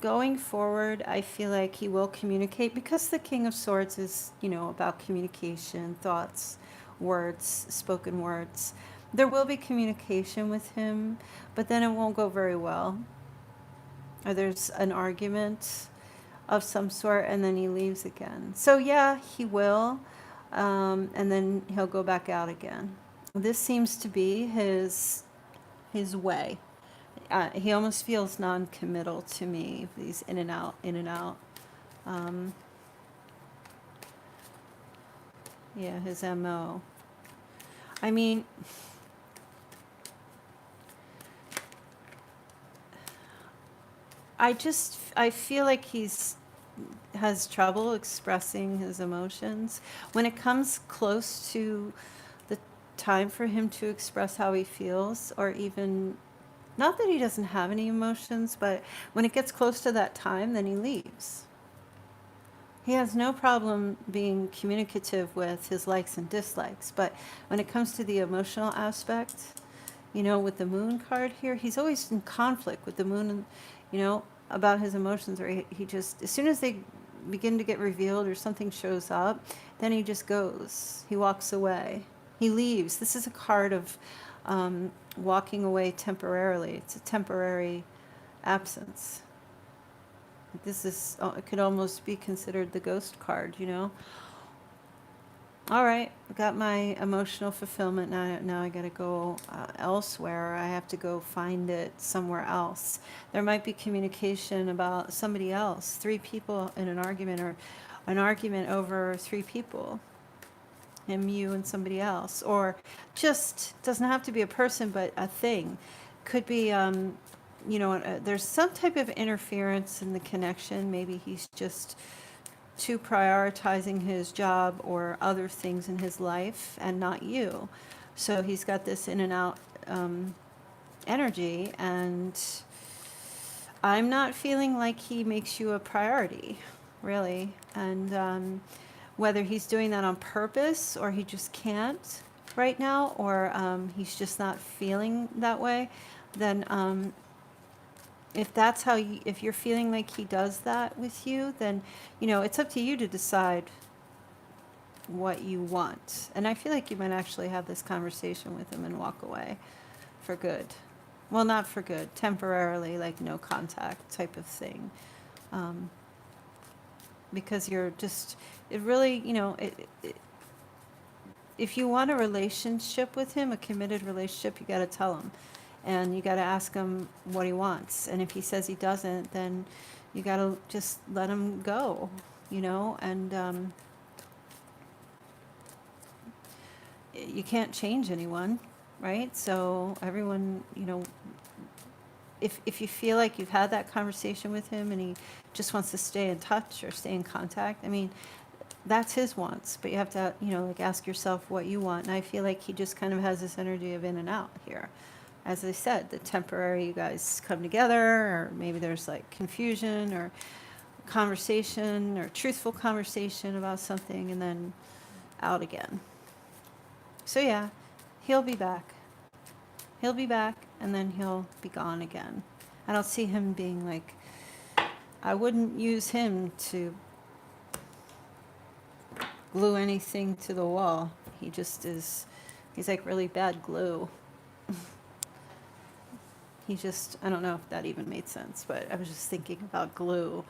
going forward, I feel like he will communicate, because the King of Swords is, about communication, thoughts, words, spoken words. There will be communication with him, but then it won't go very well. Or there's an argument of some sort, and then he leaves again. So yeah, he will, and then he'll go back out again. This seems to be his way. He almost feels non-committal to me. He's in and out, in and out. Yeah, his MO. I mean, I feel like has trouble expressing his emotions. When it comes close to the time for him to express how he feels, or even, not that he doesn't have any emotions, but when it gets close to that time, then he leaves. He has no problem being communicative with his likes and dislikes, but when it comes to the emotional aspect, with the moon card here, he's always in conflict with the moon, about his emotions, or he just, as soon as they begin to get revealed or something shows up, then he just goes. He walks away. He leaves. This is a card of walking away temporarily. It's a temporary absence. This is, it could almost be considered the ghost card, All right, got my emotional fulfillment. Now I got to go elsewhere. I have to go find it somewhere else. There might be communication about somebody else, 3 people in an argument, or an argument over 3 people, him, you, and somebody else. Or just, doesn't have to be a person, but a thing. Could be, there's some type of interference in the connection. Maybe he's just to prioritizing his job or other things in his life and not you. So he's got this in and out energy, and I'm not feeling like he makes you a priority, really. And whether he's doing that on purpose, or he just can't right now, or he's just not feeling that way, then if that's how you, if you're feeling like he does that with you, then, it's up to you to decide what you want. And I feel like you might actually have this conversation with him and walk away for good. Well, not for good, temporarily, like no contact type of thing. Um, because you're just, it really, if you want a relationship with him, a committed relationship, you got to tell him. And you got to ask him what he wants. And if he says he doesn't, then you got to just let him go, and you can't change anyone, right? So everyone, if you feel like you've had that conversation with him and he just wants to stay in touch or stay in contact, I mean, that's his wants, but you have to, like ask yourself what you want. And I feel like he just kind of has this energy of in and out here. As I said, the temporary, you guys come together, or maybe there's like confusion or conversation or truthful conversation about something, and then out again. So yeah, he'll be back. He'll be back, and then he'll be gone again. I don't see him being like, I wouldn't use him to glue anything to the wall. He just is, he's like really bad glue. He just, I don't know if that even made sense, but I was just thinking about glue.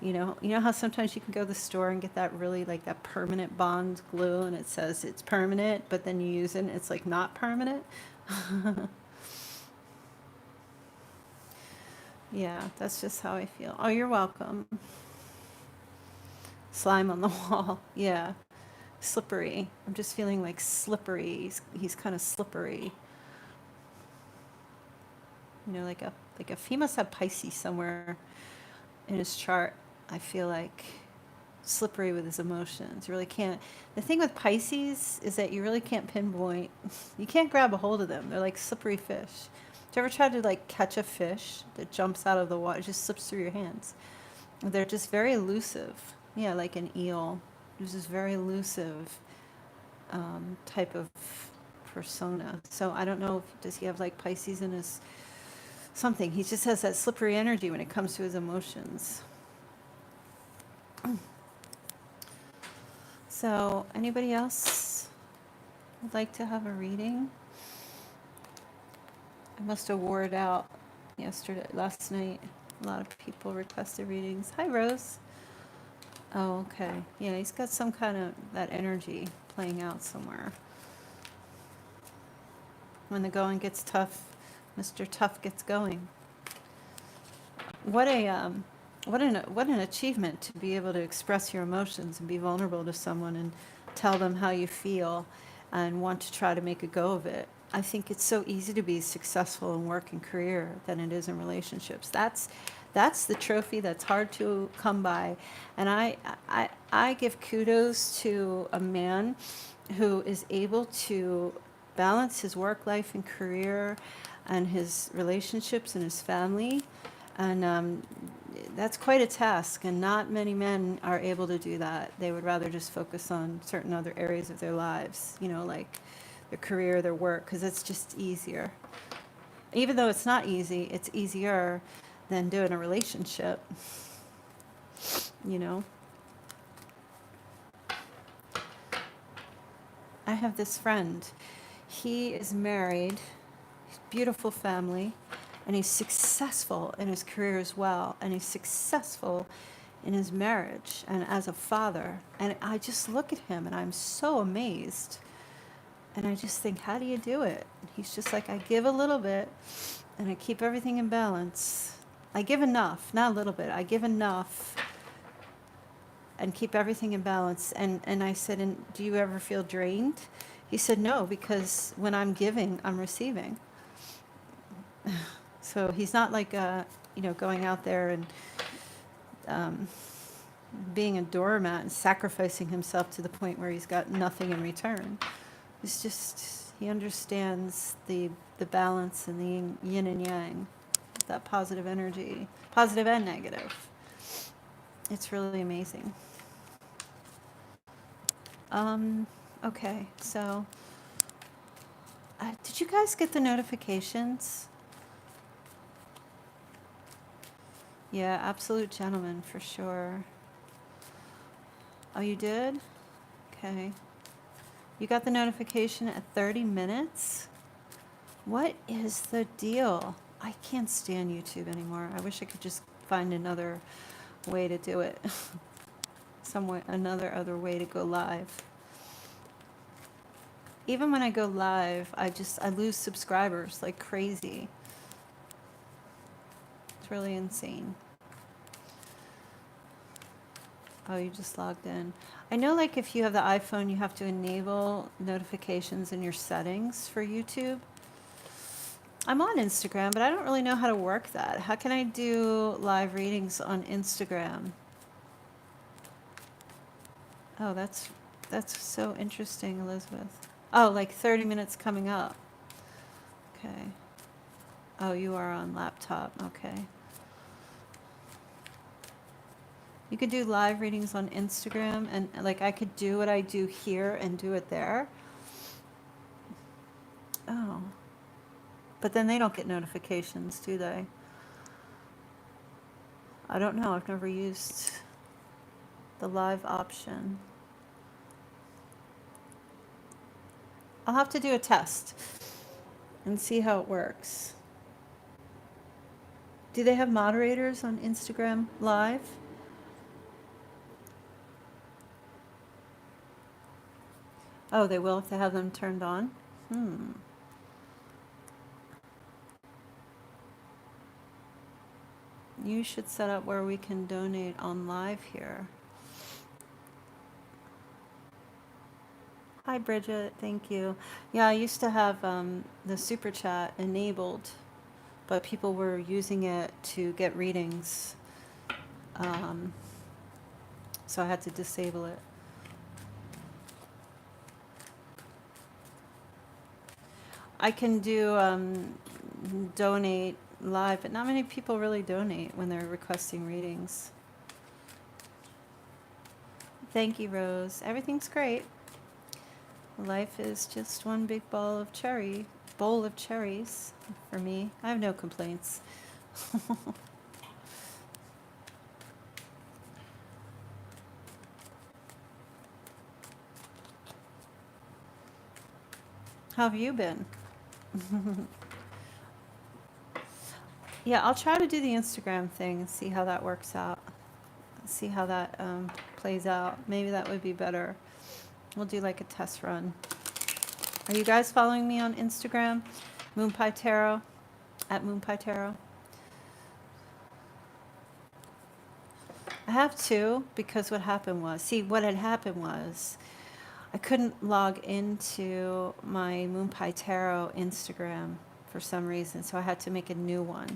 You know how sometimes you can go to the store and get that really like that permanent bond glue, and it says it's permanent, but then you use it and it's like not permanent. Yeah, that's just how I feel. Oh, you're welcome. Slime on the wall. Yeah. Slippery. I'm just feeling like slippery. He's kind of slippery. Like if he must have Pisces somewhere in his chart, I feel like slippery with his emotions. You really can't. The thing with Pisces is that you really can't pinpoint. You can't grab a hold of them. They're like slippery fish. Do you ever try to like catch a fish that jumps out of the water? It just slips through your hands. They're just very elusive. Yeah, like an eel. There's this very elusive type of persona. So I don't know, does he have like Pisces in his something? He just has that slippery energy when it comes to his emotions. So anybody else would like to have a reading? I must have wore it out last night. A lot of people requested readings. Hi, Rose. Oh, okay. Yeah, he's got some kind of that energy playing out somewhere. When the going gets tough, Mr. Tough gets going. What an achievement to be able to express your emotions and be vulnerable to someone and tell them how you feel and want to try to make a go of it. I think it's so easy to be successful in work and career than it is in relationships. That's the trophy that's hard to come by. And I give kudos to a man who is able to balance his work life and career and his relationships and his family. And that's quite a task, and not many men are able to do that. They would rather just focus on certain other areas of their lives, like their career, their work, because it's just easier. Even though it's not easy, it's easier than doing a relationship, I have this friend. He is married, beautiful family, and he's successful in his career as well, and he's successful in his marriage and as a father. And I just look at him and I'm so amazed. And I just think, how do you do it? And he's just like, I give a little bit and I keep everything in balance. I give enough, not a little bit. I give enough and keep everything in balance. And I said, and do you ever feel drained? He said, no, because when I'm giving, I'm receiving. So he's not like, going out there and being a doormat and sacrificing himself to the point where he's got nothing in return. It's just, he understands the balance and the yin and yang, that positive energy, positive and negative. It's really amazing. Okay, so did you guys get the notifications? Yeah, absolute gentleman for sure. Oh, you did? Okay. You got the notification at 30 minutes? What is the deal? I can't stand YouTube anymore. I wish I could just find another way to do it. Some way, another other way to go live. Even when I go live, I lose subscribers like crazy. It's really insane. Oh, you just logged in. I know, like, if you have the iPhone, you have to enable notifications in your settings for YouTube. I'm on Instagram, but I don't really know how to work that. How can I do live readings on Instagram? Oh, that's so interesting, Elizabeth. Oh, like 30 minutes coming up. Okay. Oh, you are on laptop. Okay. You could do live readings on Instagram, and like I could do what I do here and do it there. Oh. But then they don't get notifications, do they? I don't know. I've never used the live option. I'll have to do a test and see how it works. Do they have moderators on Instagram Live? Oh, they will if they have them turned on? You should set up where we can donate on live here. Hi, Bridget. Thank you. Yeah, I used to have the super chat enabled, but people were using it to get readings. So I had to disable it. I can do donate live, but not many people really donate when they're requesting readings. Thank you, Rose. Everything's great. Life is just one big bowl of cherries for me. I have no complaints. How have you been? Yeah, I'll try to do the Instagram thing and see how that works out. See how that plays out. Maybe that would be better. We'll do like a test run. Are you guys following me on Instagram? Moonpie Tarot, at Moonpie Tarot. I have two, because what had happened was I couldn't log into my Moonpie Tarot Instagram for some reason, so I had to make a new one.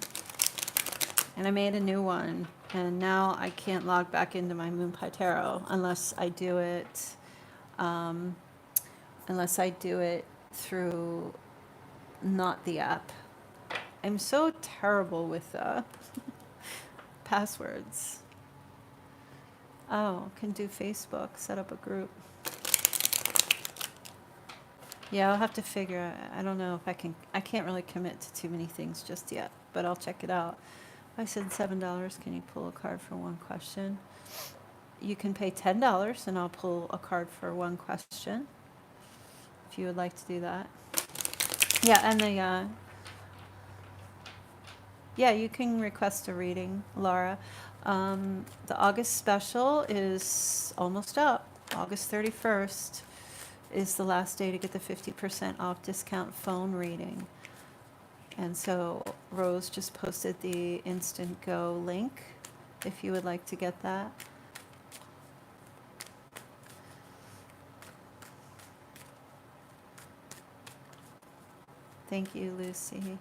And I made a new one, and now I can't log back into my Moonpie Tarot unless I do it through not the app. I'm so terrible with passwords. Oh, can do Facebook, set up a group. Yeah, I'll have to figure. I don't know if I can't really commit to too many things just yet, but I'll check it out. I said $7, can you pull a card for one question? You can pay $10 and I'll pull a card for one question, if you would like to do that. Yeah, and yeah, you can request a reading, Laura. The August special is almost up. August 31st is the last day to get the 50% off discount phone reading. And so Rose just posted the Instant Go link if you would like to get that. Thank you, Lucy.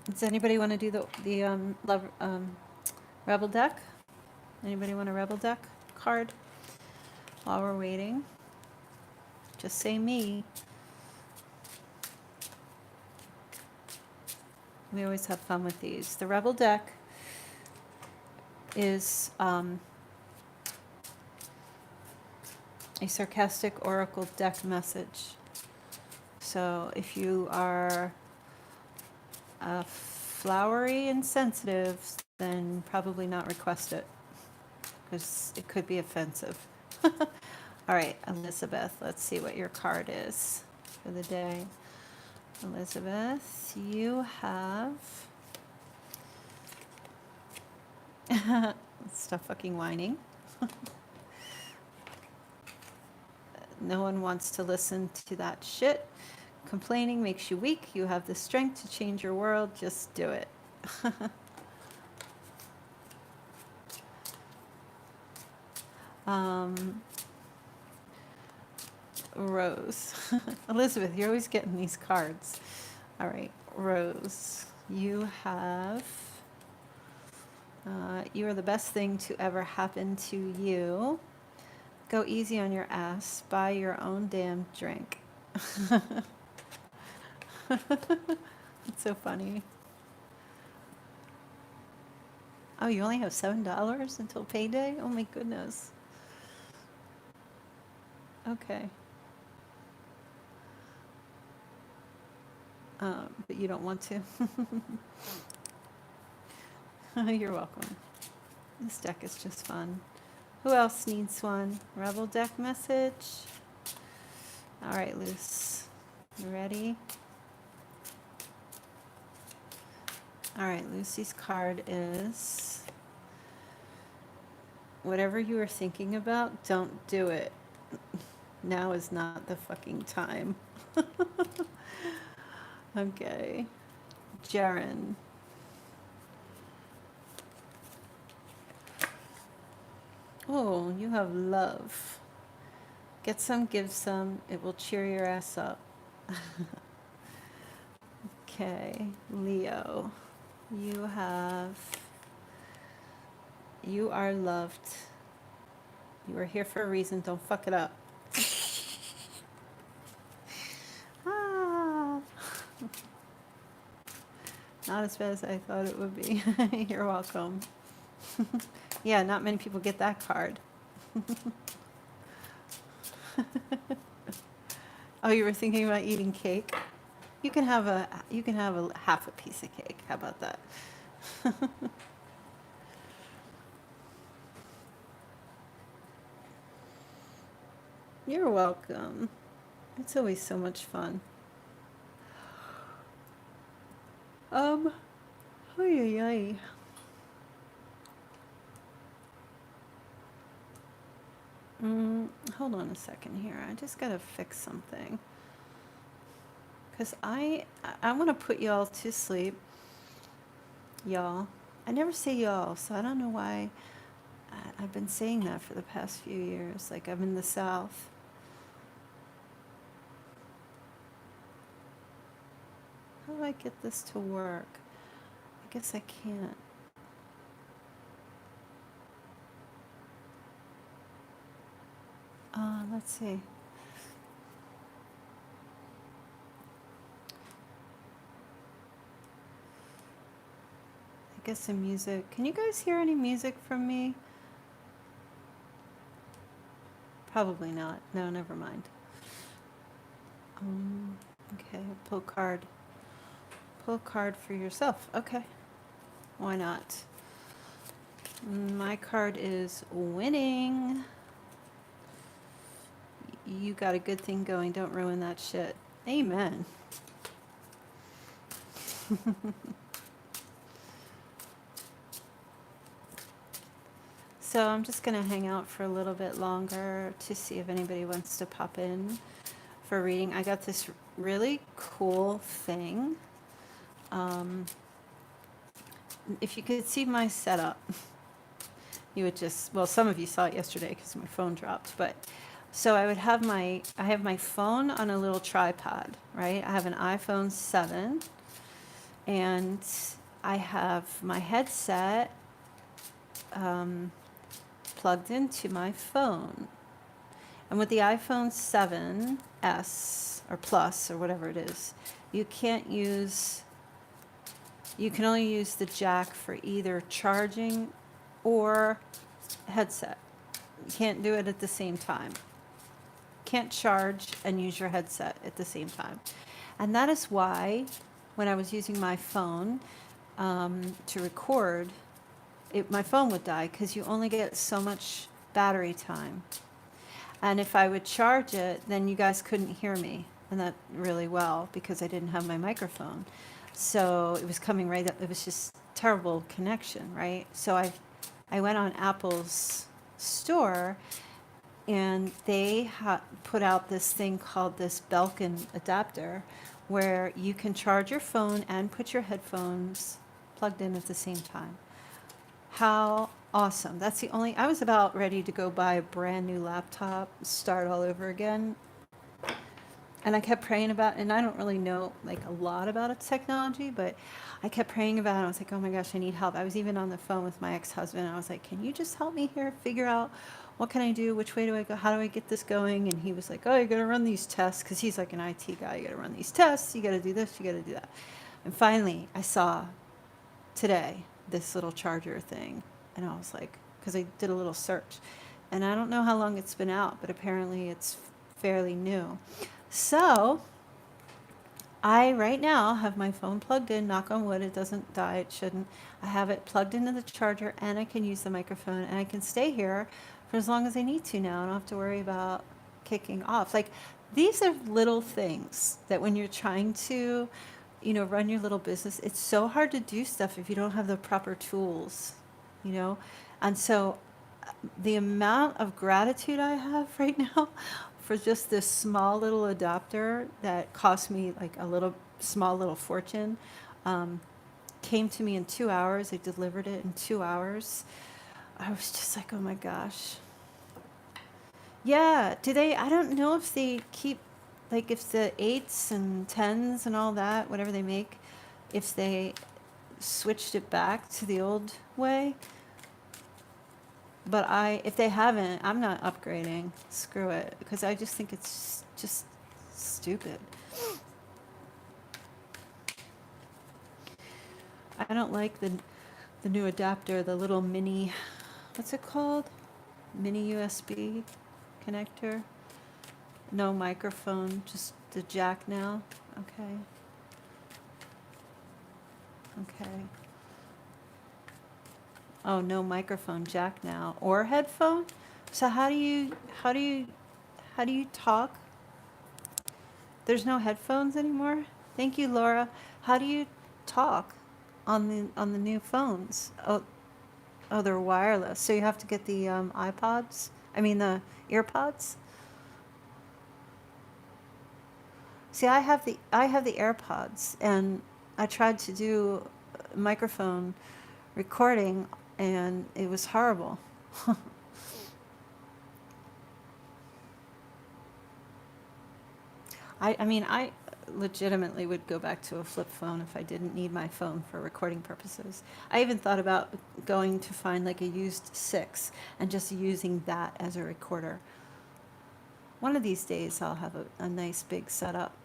Does anybody want to do the Rebel deck? Anybody want a Rebel deck card while we're waiting? Just say me. We always have fun with these. The Rebel deck is a sarcastic oracle deck message. So if you are flowery and sensitive, then probably not request it, because it could be offensive. All right, Elizabeth, let's see what your card is for the day. Elizabeth, you have... Stop fucking whining. No one wants to listen to that shit. Complaining makes you weak. You have the strength to change your world. Just do it. Rose. Elizabeth, you're always getting these cards. All right, Rose, you have... you are the best thing to ever happen to you. Go easy on your ass. Buy your own damn drink. It's so funny. Oh, you only have $7 until payday? Oh my goodness. Okay. But you don't want to. You're welcome. This deck is just fun. Who else needs one? Rebel deck message? All right, Luce. You ready? All right, Lucy's card is... Whatever you are thinking about, don't do it. Now is not the fucking time. Okay. Jaren. Oh, you have love. Get some, give some. It will cheer your ass up. Okay, Leo. You have... You are loved. You are here for a reason. Don't fuck it up. Ah. Not as bad as I thought it would be. You're welcome. Yeah, not many people get that card. Oh, you were thinking about eating cake? You can have a half a piece of cake. How about that? You're welcome. It's always so much fun. Ay, ay, ay. Hold on a second here. I just gotta fix something. Because I want to put y'all to sleep. Y'all. I never say y'all, so I don't know why I've been saying that for the past few years. Like I'm in the South. How do I get this to work? I guess I can't. Let's see. I guess some music. Can you guys hear any music from me? Probably not. No, never mind. Okay, pull card. Pull a card for yourself. Okay. Why not? My card is winning. You got a good thing going. Don't ruin that shit. Amen. So I'm just going to hang out for a little bit longer to see if anybody wants to pop in for a reading. I got this really cool thing. If you could see my setup, you would just, well, some of you saw it yesterday because my phone dropped, but so I have my phone on a little tripod, right? I have an iPhone 7 and I have my headset plugged into my phone. And with the iPhone 7S or Plus or whatever it is, you can only use the jack for either charging or headset. You can't do it at the same time. can't charge and use your headset at the same time. And that is why when I was using my phone to record, my phone would die because you only get so much battery time. And if I would charge it, then you guys couldn't hear me, and that really well because I didn't have my microphone. So it was coming right up. It was just terrible connection, right? So I went on Apple's store, and they put out this thing called this Belkin adapter, where you can charge your phone and put your headphones plugged in at the same time. How awesome. That's the only, I was about ready to go buy a brand new laptop, start all over again. And I kept praying about, and I don't really know like a lot about technology, but I kept praying about it. I was like, oh my gosh, I need help. I was even on the phone with my ex-husband. And I was like, can you just help me here? Figure out what can I do? Which way do I go? How do I get this going? And he was like, oh, you got to run these tests. Cause he's like an IT guy. You got to run these tests. You got to do this. You got to do that. And finally I saw today this little charger thing. And I was like, cause I did a little search, and I don't know how long it's been out, but apparently it's fairly new. So I right now have my phone plugged in, knock on wood, it doesn't die, it shouldn't. I have it plugged into the charger, and I can use the microphone, and I can stay here for as long as I need to now. I don't have to worry about kicking off. Like, these are little things that when you're trying to, run your little business, it's so hard to do stuff if you don't have the proper tools, And so the amount of gratitude I have right now for just this small little adapter that cost me like a small little fortune, came to me in 2 hours. They delivered it in 2 hours. I was just like, oh my gosh. Yeah, I don't know if they keep, like if the 8s and 10s and all that, whatever they make, if they switched it back to the old way. But if they haven't, I'm not upgrading. Screw it, because I just think it's just stupid. I don't like the new adapter, the little mini, what's it called? Mini USB connector. No microphone, just the jack now. Okay. Okay. Oh, no microphone jack now, or headphone. So how do you talk? There's no headphones anymore. Thank you, Laura. How do you talk on the new phones? Oh, they're wireless. So you have to get the iPods. I mean the earpods. See, I have the AirPods, and I tried to do microphone recording, and it was horrible. I legitimately would go back to a flip phone if I didn't need my phone for recording purposes. I even thought about going to find like a used 6 and just using that as a recorder. One of these days I'll have a nice big setup.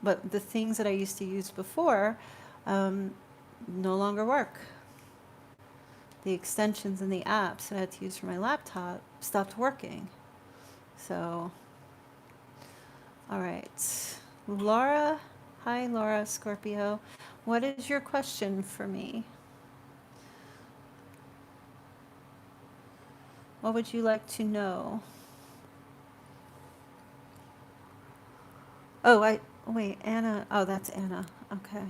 But the things that I used to use before no longer work. The extensions and the apps that I had to use for my laptop stopped working. So, all right. Laura, hi Laura, Scorpio. What is your question for me? What would you like to know? Oh, wait, Anna. Oh, that's Anna. Okay.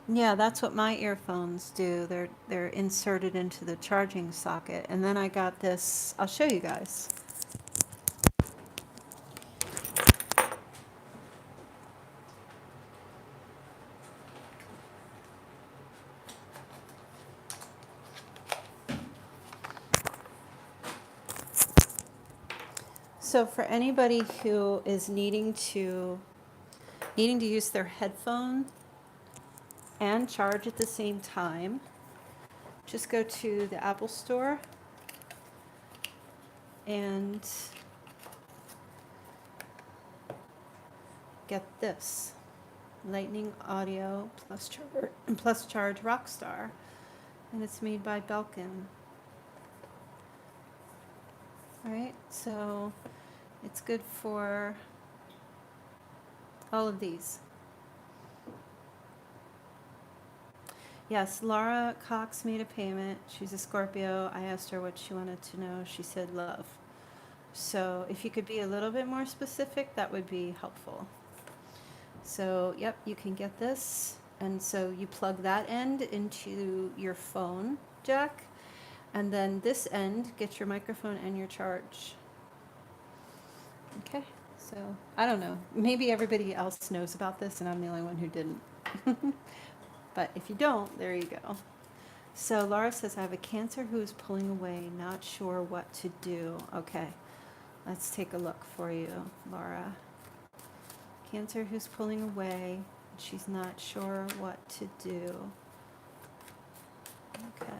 Yeah, that's what my earphones do. They're inserted into the charging socket. And then I got this, I'll show you guys. So for anybody who is needing to use their headphone and charge at the same time, just go to the Apple Store and get this Lightning Audio plus charge Rockstar, and it's made by Belkin. right? So it's good for all of these. Yes, Laura Cox made a payment. She's a Scorpio. I asked her what she wanted to know. She said love. So if you could be a little bit more specific, that would be helpful. So, yep, you can get this. And so you plug that end into your phone jack. And then this end, get your microphone and your charge. Okay, so I don't know. Maybe everybody else knows about this and I'm the only one who didn't. But if you don't, there you go. So Laura says, I have a Cancer who is pulling away, not sure what to do. Okay, let's take a look for you, Laura. Cancer who's pulling away, she's not sure what to do. Okay.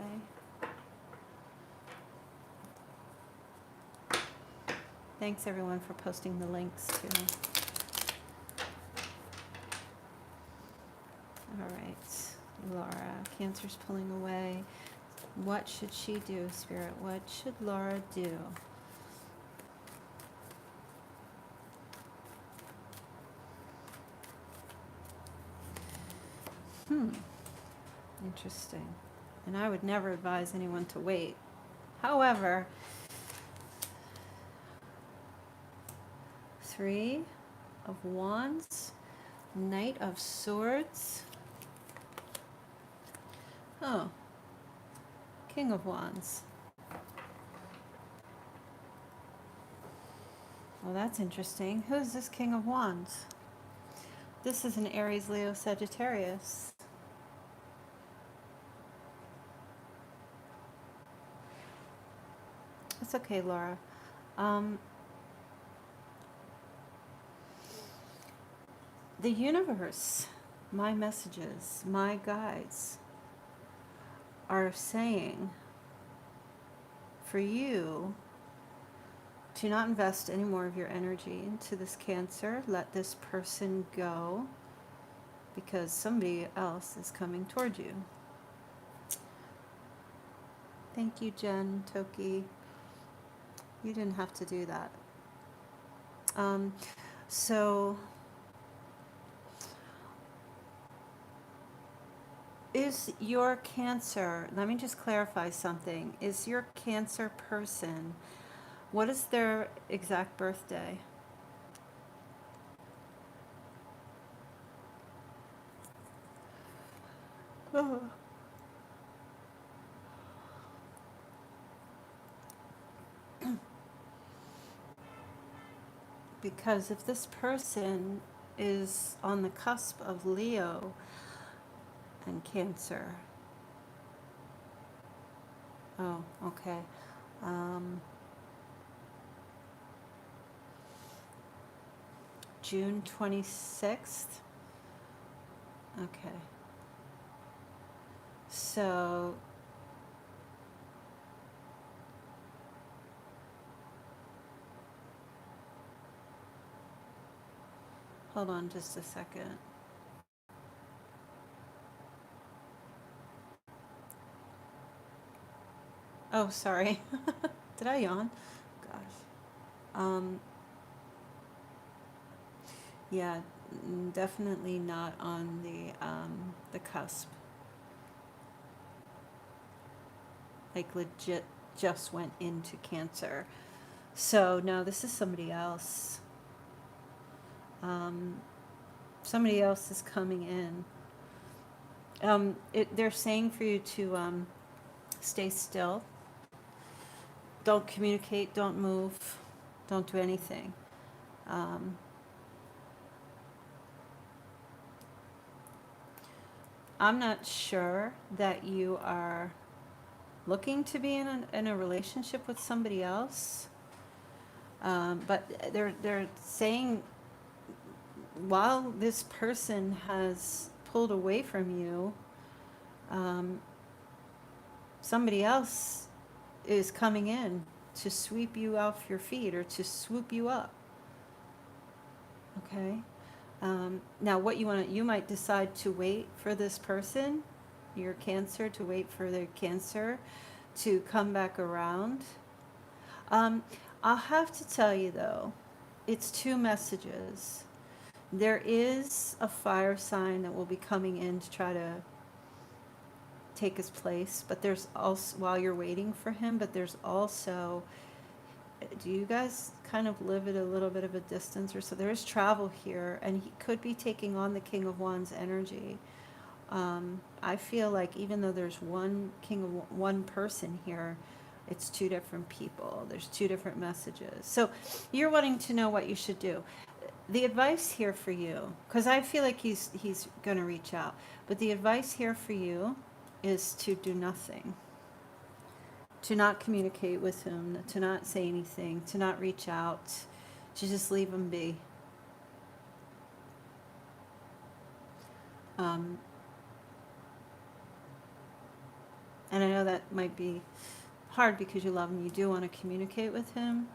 Thanks everyone for posting the links too. All right, Laura, Cancer's pulling away. What should she do, Spirit? What should Laura do? Interesting. And I would never advise anyone to wait. However, 3 of Wands, Knight of Swords. Oh, King of Wands. Well, that's interesting. Who's this King of Wands? This is an Aries, Leo, Sagittarius. It's okay, Laura. The universe, my messages, my guides are saying for you to not invest any more of your energy into this Cancer. Let this person go because somebody else is coming toward you. Thank you, Jen, Toki. You didn't have to do that. So is your Cancer, let me just clarify something. Is your Cancer person, what is their exact birthday? Oh. Because if this person is on the cusp of Leo and Cancer. Oh, okay. June 26th. Okay. So hold on just a second. Oh, sorry. Did I yawn? Gosh. Yeah, definitely not on the cusp. Like legit just went into Cancer. So no, this is somebody else. Somebody else is coming in. They're saying for you to stay still. Don't communicate, don't move, don't do anything. I'm not sure that you are looking to be in a relationship with somebody else, but they're saying while this person has pulled away from you, somebody else is coming in to sweep you off your feet or to swoop you up. Okay. Now what you might decide to wait for this person, your Cancer, to wait for their Cancer to come back around. I'll have to tell you though, it's two messages. There is a fire sign that will be coming in to try to take his place, but there's also, while you're waiting for him, but there's also, do you guys kind of live at a little bit of a distance or so? There is travel here, and he could be taking on the King of Wands energy. I feel like even though there's one person here, it's two different people. There's two different messages. So you're wanting to know what you should do. The advice here for you, because I feel like he's going to reach out, but the advice here for you is to do nothing, to not communicate with him, to not say anything, to not reach out, to just leave him be. And I know that might be hard because you love him. You do want to communicate with him.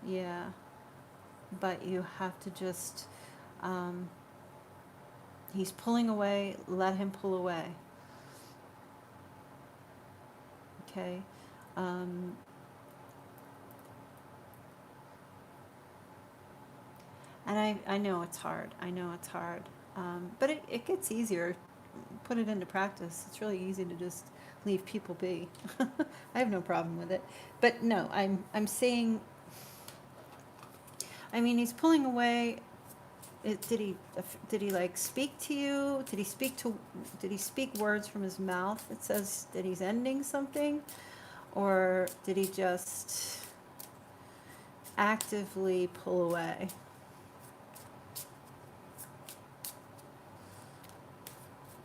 Yeah. But you have to just, he's pulling away, let him pull away. Okay. And I know it's hard. I know it's hard. But it gets easier. Put it into practice. It's really easy to just leave people be. I have no problem with it. But no, I'm saying, I mean, he's pulling away. Did he like speak to you? Did he speak words from his mouth? It says that he's ending something, or did he just actively pull away?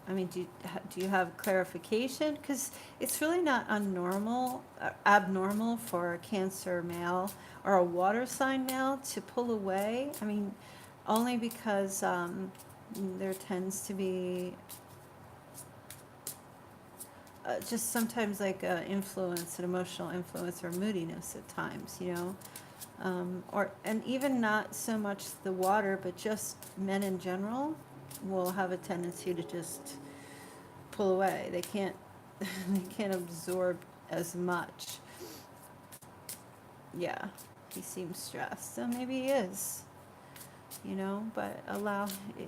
I mean, do you have clarification? Because it's really not abnormal for a Cancer male or a water sign male to pull away. I mean, only because there tends to be just sometimes like influence, an emotional influence or moodiness at times, you know. And even not so much the water, but just men in general will have a tendency to just pull away. They can't they can't absorb as much. Yeah, he seems stressed. So maybe he is, you know, but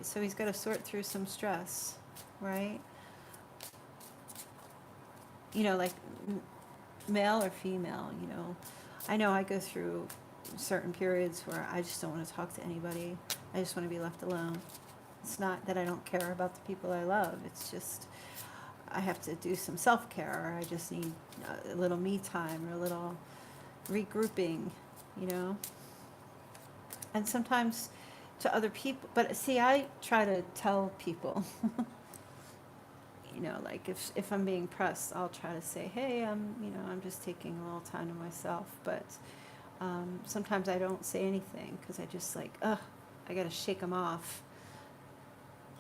so he's got to sort through some stress, right? You know, like male or female, you know. I know I go through certain periods where I just don't want to talk to anybody. I just want to be left alone. It's not that I don't care about the people I love. It's just I have to do some self-care, or I just need a little me time or a little regrouping, you know. And sometimes to other people, but see, I try to tell people, you know, like if I'm being pressed, I'll try to say, hey, I'm just taking a little time to myself. But sometimes I don't say anything because I just like, I got to shake him off.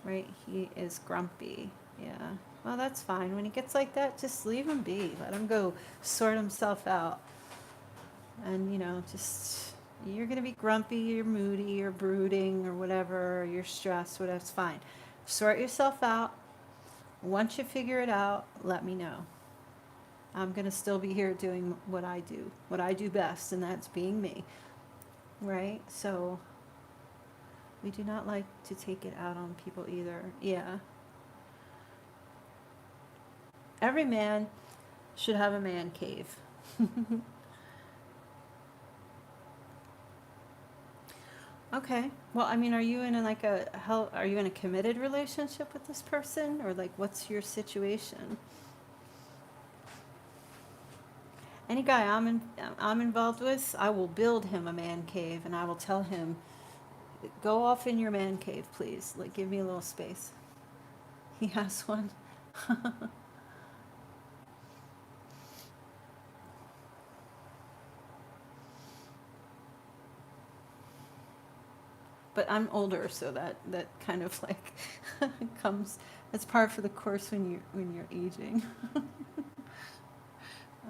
Right? He is grumpy. Yeah. Well, that's fine. When he gets like that, just leave him be. Let him go sort himself out. And, you know, just, you're going to be grumpy, you're moody, you're brooding, or whatever, or you're stressed, whatever's fine. Sort yourself out. Once you figure it out, let me know. I'm going to still be here doing what I do best, and that's being me. Right? So we do not like to take it out on people either. Yeah. Every man should have a man cave. Okay. Well, I mean, are you in are you in a committed relationship with this person, or like what's your situation? Any guy I'm involved with, I will build him a man cave, and I will tell him, go off in your man cave, please. Like, give me a little space. He has one. But I'm older, so that kind of like comes as par for the course when you're aging.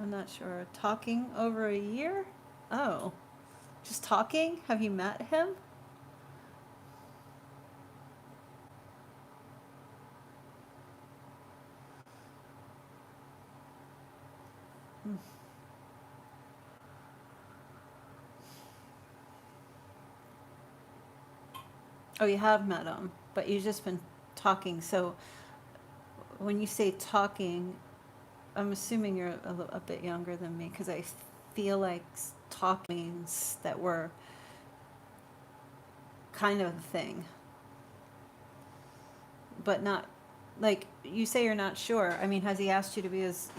I'm not sure. Talking over a year? Oh, just talking? Have you met him? Mm. Oh, you have met him, but you've just been talking. So when you say talking, I'm assuming you're a bit younger than me because I feel like talk means that we're kind of a thing, but not like you say you're not sure. I mean, has he asked you to be his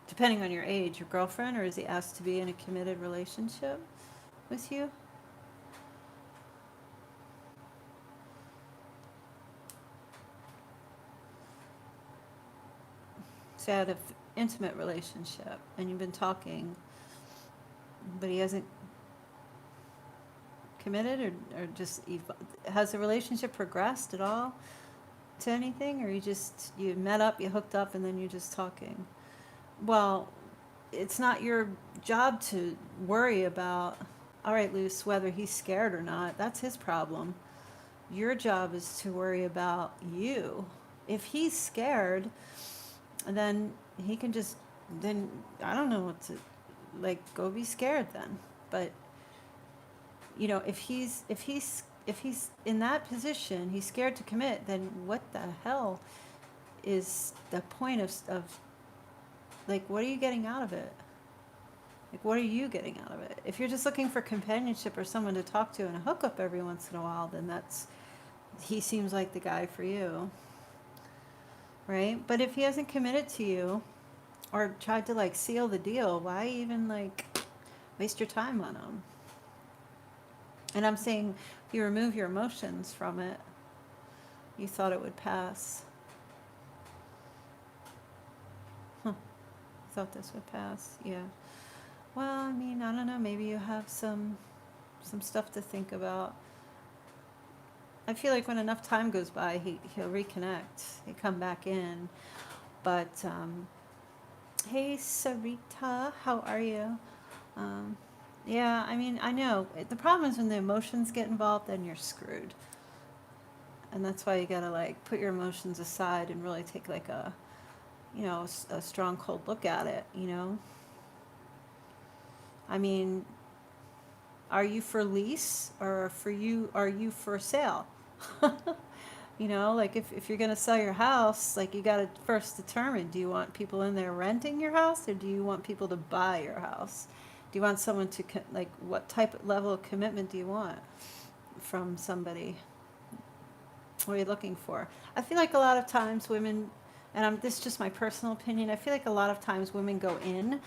depending on your age, your girlfriend, or is he asked to be in a committed relationship with you? So you had an intimate relationship and you've been talking, but he hasn't committed or just has the relationship progressed at all to anything, or you met up, you hooked up, and then you're just talking? Well, it's not your job to worry about, all right, Luce, whether he's scared or not. That's his problem. Your job is to worry about you. If he's scared, then he can just, then I don't know what to, like, go be scared then. But if he's in that position, he's scared to commit, then what the hell is the point of like, what are you getting out of it? Like, what are you getting out of it? If you're just looking for companionship or someone to talk to and a hookup every once in a while, then he seems like the guy for you, right? But if he hasn't committed to you or tried to like seal the deal, why even like waste your time on him? And I'm saying, if you remove your emotions from it, you thought it would pass. Huh. Thought this would pass. Yeah. Well, I mean, I don't know. Maybe you have some stuff to think about. I feel like when enough time goes by, he'll reconnect. He'll come back in. But hey, Sarita, how are you? Yeah, I mean, I know. The problem is when the emotions get involved, then you're screwed. And that's why you gotta like put your emotions aside and really take like a strong, cold look at it, I mean, are you for lease or are you for sale? Like if you're going to sell your house, like you got to first determine, do you want people in there renting your house or do you want people to buy your house? Do you want someone to, like, what type of level of commitment do you want from somebody? What are you looking for? I feel like a lot of times women, and this is just my personal opinion, I feel like a lot of times women go in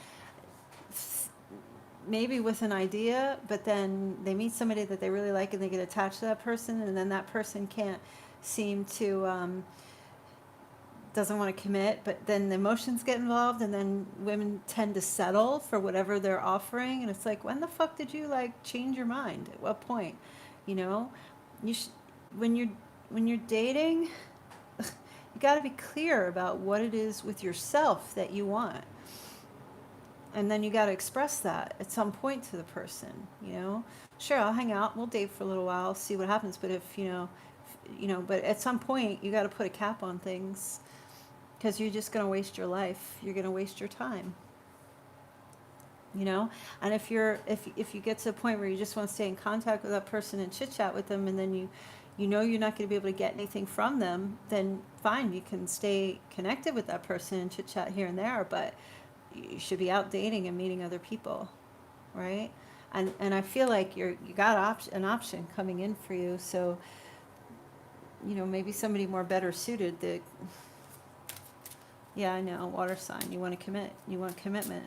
maybe with an idea, but then they meet somebody that they really like and they get attached to that person, and then that person can't seem to doesn't want to commit, but then the emotions get involved, and then women tend to settle for whatever they're offering, and it's like, when the fuck did you like change your mind? At what point? You know, you sh- when you're dating, you got to be clear about what it is with yourself that you want. And then you got to express that at some point to the person. Sure, I'll hang out, we'll date for a little while, see what happens. But if, but at some point you got to put a cap on things, because you're just going to waste your life. You're going to waste your time. And if you get to a point where you just want to stay in contact with that person and chit chat with them, and then you're not going to be able to get anything from them, then fine, you can stay connected with that person and chit chat here and there, but you should be out dating and meeting other people, right? And I feel like you got an option coming in for you, so maybe somebody more better suited. Yeah, I know, water sign. You want to commit. You want commitment.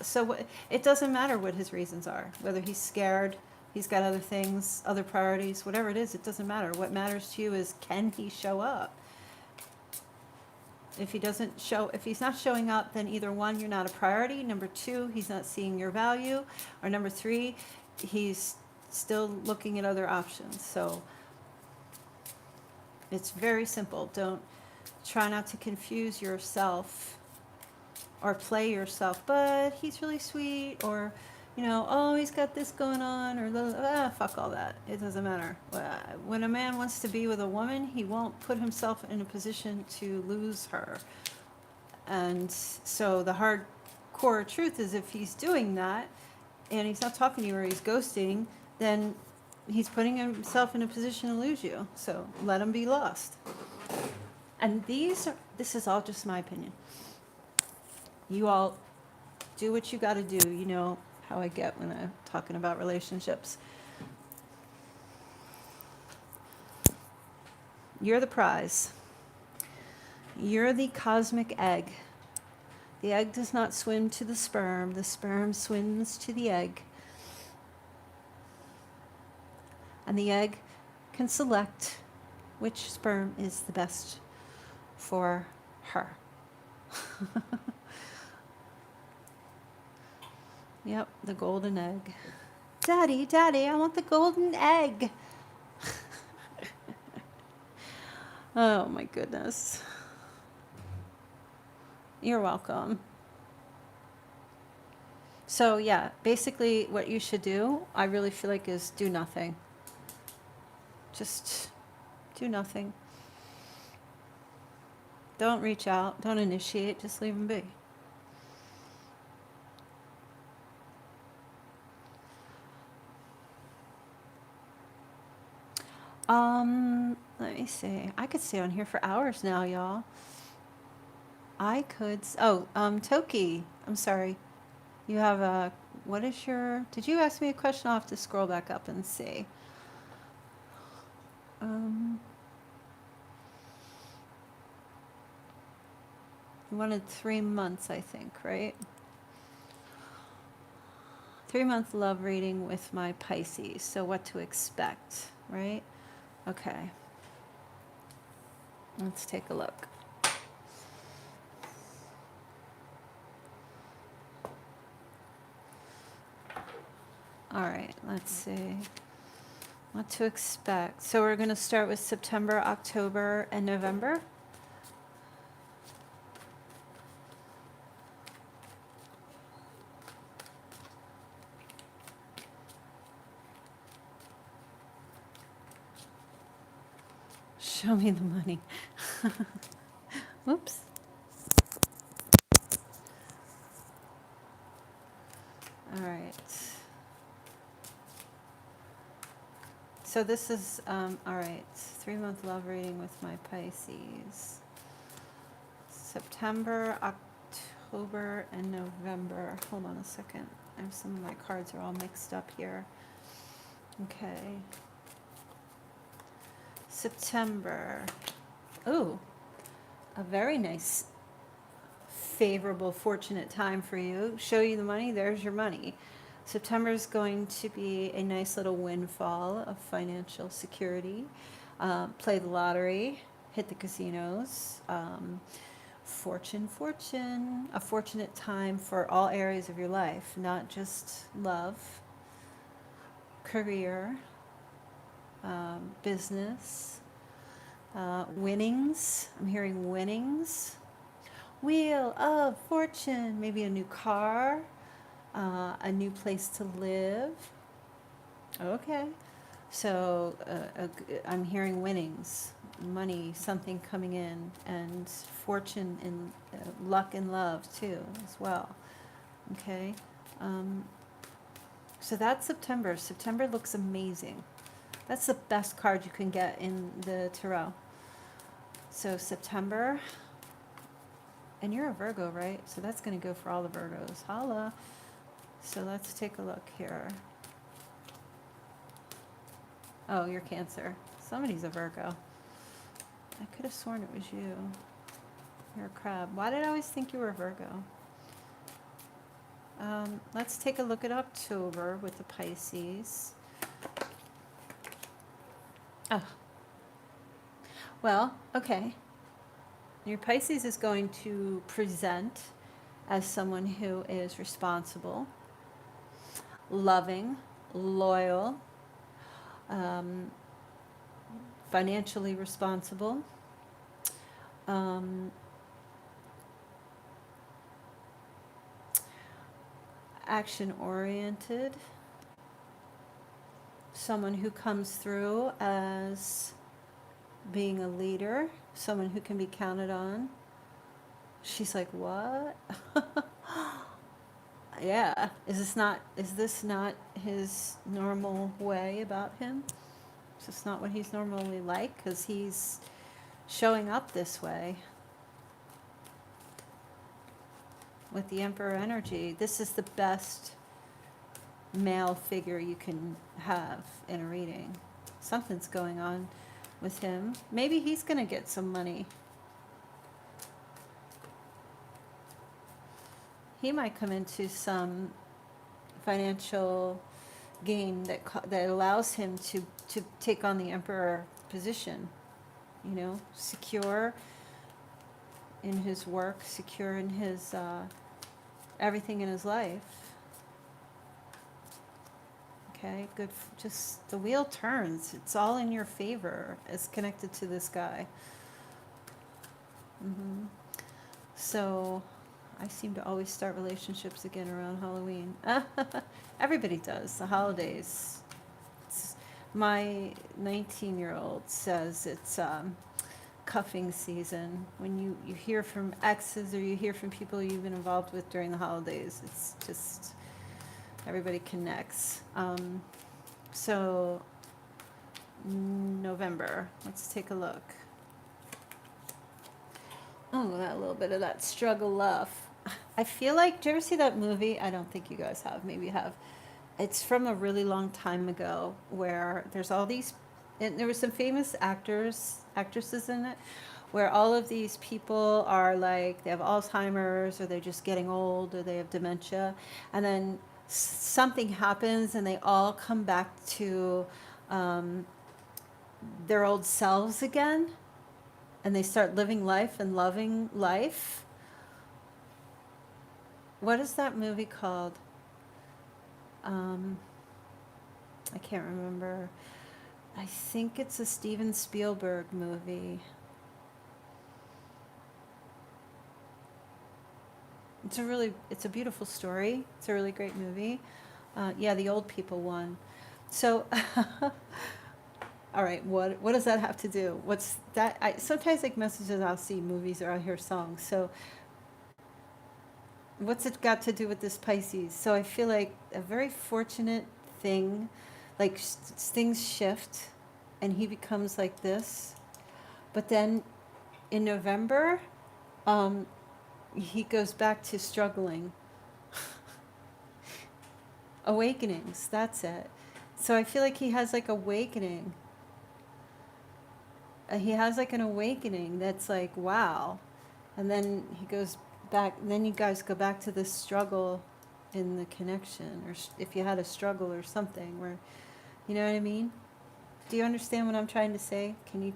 So it doesn't matter what his reasons are, whether he's scared, he's got other things, other priorities, whatever it is. It doesn't matter. What matters to you is, can he show up? If he's not showing up, then either one, you're not a priority. Number two, he's not seeing your value. Or number three, he's still looking at other options. So it's very simple. Don't try not to confuse yourself or play yourself, but he's really sweet, or, oh, he's got this going on, or fuck all that. It doesn't matter. When a man wants to be with a woman, he won't put himself in a position to lose her. And so the hardcore truth is if he's doing that and he's not talking to you or he's ghosting, then he's putting himself in a position to lose you. So let him be lost. And this is all just my opinion. You all do what you got to do. You know how I get when I'm talking about relationships. You're the prize. You're the cosmic egg. The egg does not swim to the sperm swims to the egg. And the egg can select which sperm is the best for her. Yep, the golden egg. Daddy, Daddy, I want the golden egg. Oh my goodness. You're welcome. So yeah, basically what you should do, I really feel like, is do nothing. Just do nothing. Don't reach out, don't initiate, just leave them be. Let me see. I could stay on here for hours now, y'all. I could. Toki, I'm sorry. You have a. What is your? Did you ask me a question? I'll have to scroll back up and see. You wanted 3 months, I think, right? 3-month love reading with my Pisces. So what to expect, right? Okay. Let's take a look. All right, let's see what to expect. So we're going to start with September, October, and November. Show me the money. Whoops. All right. So this is, all right, 3-month love reading with my Pisces. September, October, and November. Hold on a second. Some of my cards are all mixed up here. Okay. September. Ooh, a very nice, favorable, fortunate time for you. Show you the money, there's your money. September is going to be a nice little windfall of financial security. Play the lottery, hit the casinos. Fortune. A fortunate time for all areas of your life, not just love, career, business, winnings. I'm hearing winnings. Wheel of Fortune, maybe a new car, a new place to live. Okay, so I'm hearing winnings, money, something coming in, and fortune and luck and love too as well. Okay, so that's September. September looks amazing. That's the best card you can get in the tarot. So September, and you're a Virgo, right? So that's going to go for all the Virgos. Holla. So let's take a look here. Oh, you're Cancer. Somebody's a Virgo. I could have sworn it was you. You're a crab. Why did I always think you were a Virgo? Let's take a look at October with the Pisces. Oh. Well, okay. Your Pisces is going to present as someone who is responsible, loving, loyal, financially responsible, action-oriented, someone who comes through as being a leader, someone who can be counted on, She's like, what? Yeah. Is this not his normal way about him? Is this not what he's normally like? Because he's showing up this way with the Emperor energy. This is the best male figure you can have in a reading. Something's going on with him. Maybe he's going to get some money. He might come into some financial gain that allows him to take on the Emperor position. You know, secure in his work, secure in his everything in his life. Okay, good. Just the wheel turns. It's all in your favor. It's connected to this guy. So I seem to always start relationships again around Halloween. Everybody does. The holidays. My 19-year-old says it's cuffing season. When you hear from exes or you hear from people you've been involved with during the holidays, it's just everybody connects. So November, let's take a look. Oh, that little bit of that struggle love. I feel like, do you ever see that movie? I don't think you guys have, maybe you have. It's from a really long time ago where there's all these, and there were some famous actresses in it, where all of these people are like, they have Alzheimer's or they're just getting old or they have dementia. And then something happens and they all come back to their old selves again. And they start living life and loving life. What is that movie called? I can't remember. I think it's a Steven Spielberg movie. It's a beautiful story. It's a really great movie. Yeah, the old people one. So, all right, what does that have to do? What's that? Sometimes like messages I'll see movies or I'll hear songs. So what's it got to do with this Pisces? So I feel like a very fortunate thing, like things shift and he becomes like this. But then in November, he goes back to struggling. Awakenings, that's it. So I feel like he has like awakening. He has like an awakening that's like, wow. And then he goes back, then you guys go back to this struggle in the connection, or if you had a struggle or something where, you know what I mean? Do you understand what I'm trying to say? Can you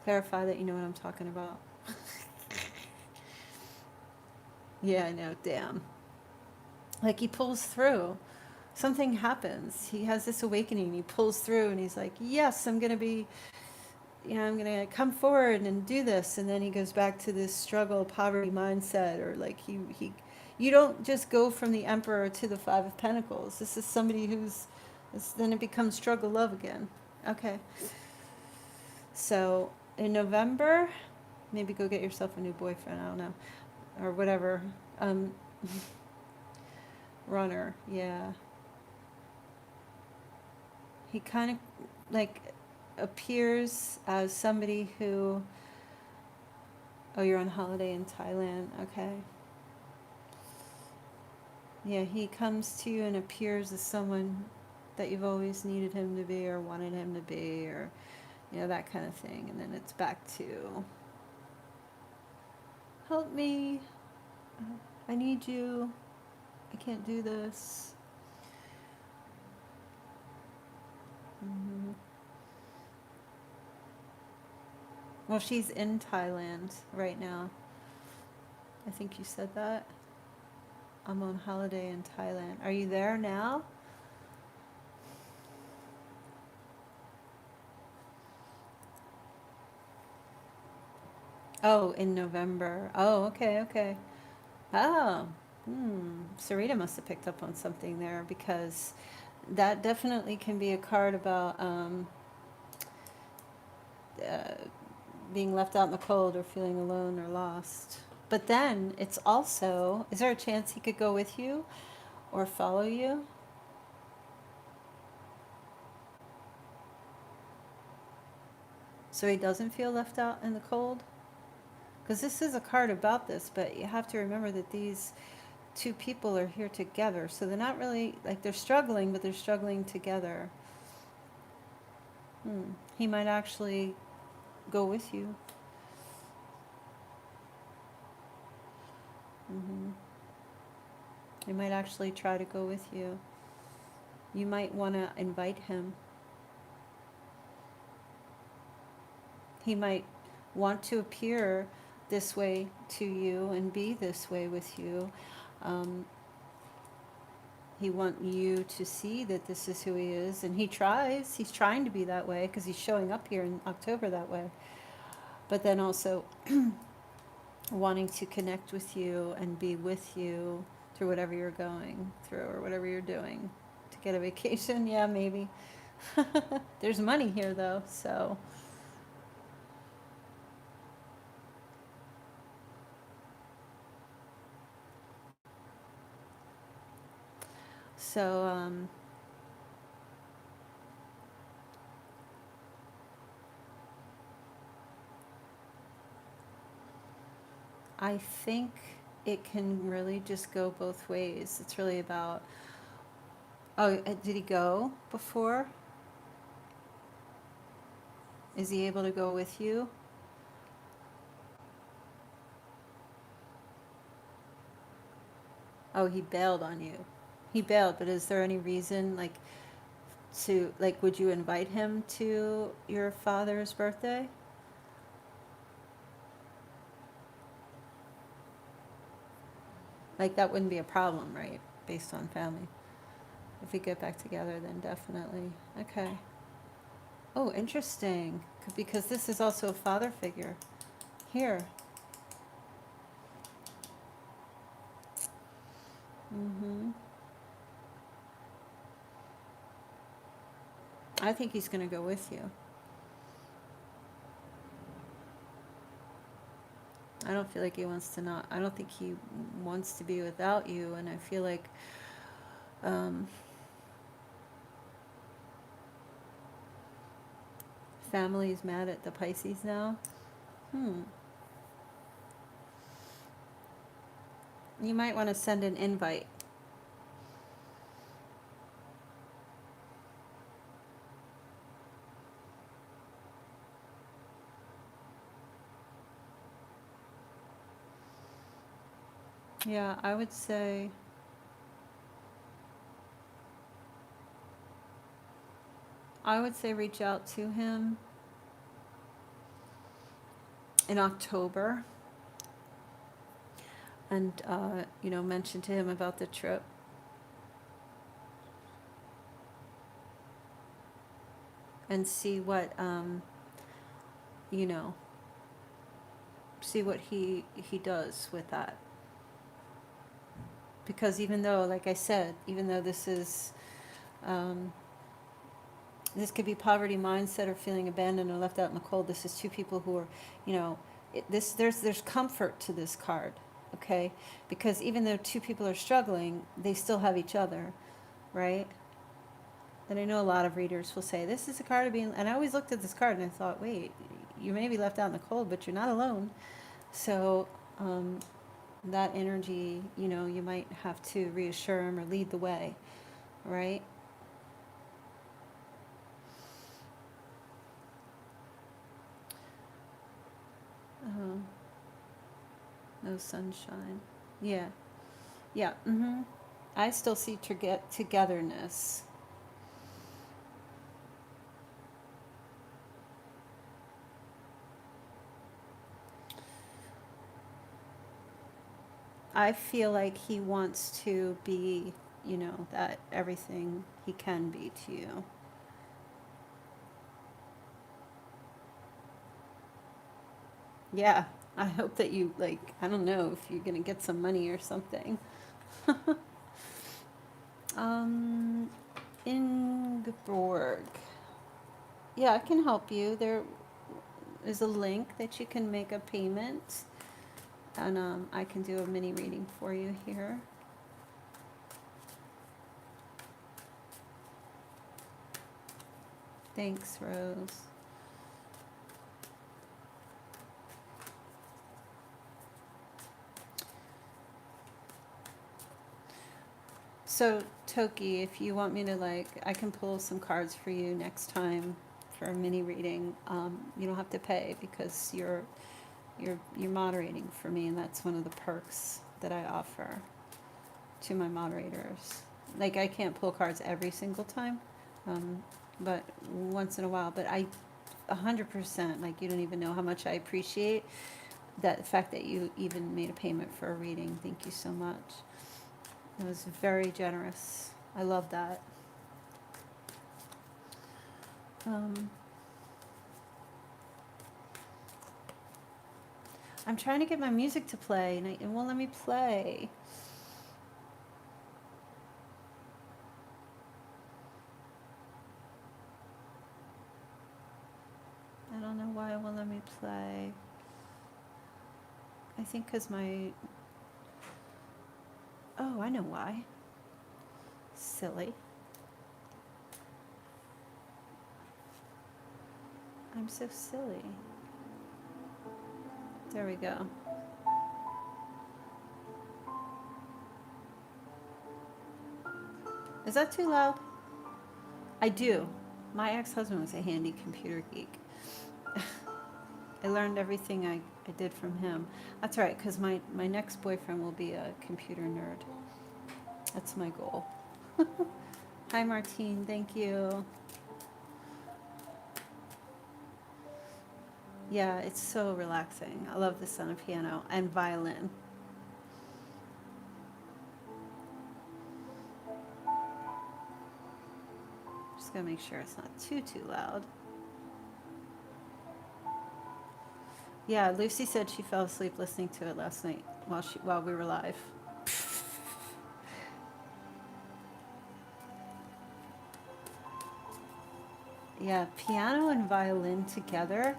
clarify that you know what I'm talking about? Yeah, I know, damn. Like he pulls through. Something happens. He has this awakening. He pulls through and he's like, yes, I'm going to be, I'm going to come forward and do this. And then he goes back to this struggle, poverty mindset, or like you don't just go from the Emperor to the Five of Pentacles. This is somebody then it becomes struggle love again. Okay. So in November, maybe go get yourself a new boyfriend. I don't know. Or whatever. Runner, yeah. He kind of like appears as somebody who, oh, you're on holiday in Thailand, okay. Yeah, he comes to you and appears as someone that you've always needed him to be or wanted him to be, or, that kind of thing. And then it's back to, help me, I need you, I can't do this. Mm-hmm. Well, she's in Thailand right now. I think you said that. I'm on holiday in Thailand. Are you there now? Oh, in November. Oh, okay. Oh, Sarita must have picked up on something there, because that definitely can be a card about being left out in the cold or feeling alone or lost. But then it's also, is there a chance he could go with you or follow you? So he doesn't feel left out in the cold? Because this is a card about this, but you have to remember that these two people are here together. So they're not really, like, they're struggling, but they're struggling together. He might actually go with you. He might actually try to go with you. You might want to invite him. He might want to appear this way to you and be this way with you. He wants you to see that this is who he is, and he tries. He's trying to be that way because he's showing up here in October that way. But then also wanting to connect with you and be with you through whatever you're going through or whatever you're doing. To get a vacation, yeah, maybe. There's money here though, so. So, I think it can really just go both ways. It's really about, oh, did he go before? Is he able to go with you? Oh, he bailed on you. He bailed, but is there any reason, like, to, like, would you invite him to your father's birthday? Like, that wouldn't be a problem, right? Based on family. If we get back together, then definitely. Okay. Oh, interesting. Because this is also a father figure. Here. I think he's going to go with you. I don't feel like he wants to not. I don't think he wants to be without you. And I feel like family's mad at the Pisces now. You might want to send an invite. Yeah, I would say reach out to him in October and mention to him about the trip. And see what see what he does with that. Because even though, like I said, even though this is this could be poverty mindset or feeling abandoned or left out in the cold, this is two people who are, there's comfort to this card, okay? Because even though two people are struggling, they still have each other, right? And I know a lot of readers will say, this is a card of being, and I always looked at this card and I thought, wait, you may be left out in the cold, but you're not alone. So that energy, you might have to reassure him or lead the way, right? No sunshine. Yeah. Yeah. I still see togetherness. I feel like he wants to be, that everything he can be to you. Yeah, I hope that you, like, I don't know if you're going to get some money or something. Ingeborg. Yeah, I can help you. is a link that you can make a payment, and I can do a mini reading for you here. Thanks, Rose. So, Toki, if you want me to, like, I can pull some cards for you next time for a mini reading. You don't have to pay because you're moderating for me, and that's one of the perks that I offer to my moderators. Like, I can't pull cards every single time, but once in a while. But I 100%, like, you don't even know how much I appreciate that fact that you even made a payment for a reading. Thank you so much. It was very generous. I love that. I'm trying to get my music to play, and it won't let me play. I don't know why it won't let me play. I think because my... Oh, I know why. Silly. I'm so silly. There we go. Is that too loud? I do. My ex-husband was a handy computer geek. I learned everything I did from him. That's right, because my next boyfriend will be a computer nerd. That's my goal. Hi, Martine. Thank you. Yeah, it's so relaxing. I love the sound of piano and violin. Just gotta make sure it's not too loud. Yeah, Lucy said she fell asleep listening to it last night while we were live. Yeah, piano and violin together.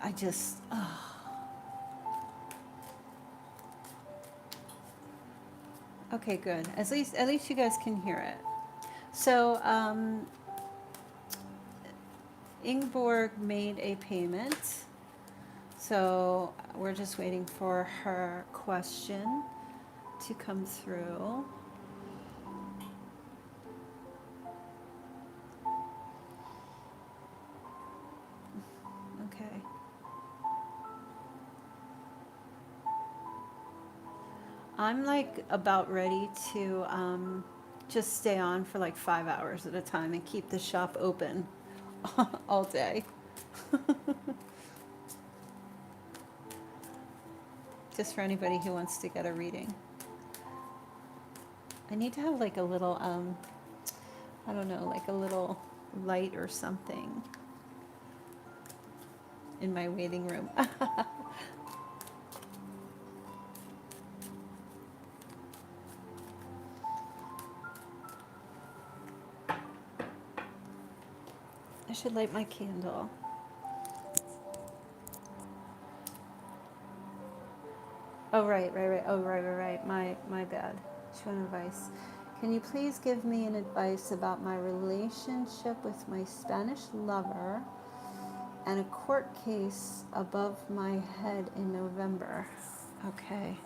I just, Okay, good. At least you guys can hear it. So, Ingeborg made a payment. So we're just waiting for her question to come through. Okay. I'm like about ready to just stay on for like 5 hours at a time and keep the shop open all day. Just for anybody who wants to get a reading. I need to have like a little, I don't know, like a little light or something in my waiting room. I should light my candle. Oh, right. Oh, right. My bad. She wanted advice. Can you please give me an advice about my relationship with my Spanish lover and a court case above my head in November? Okay.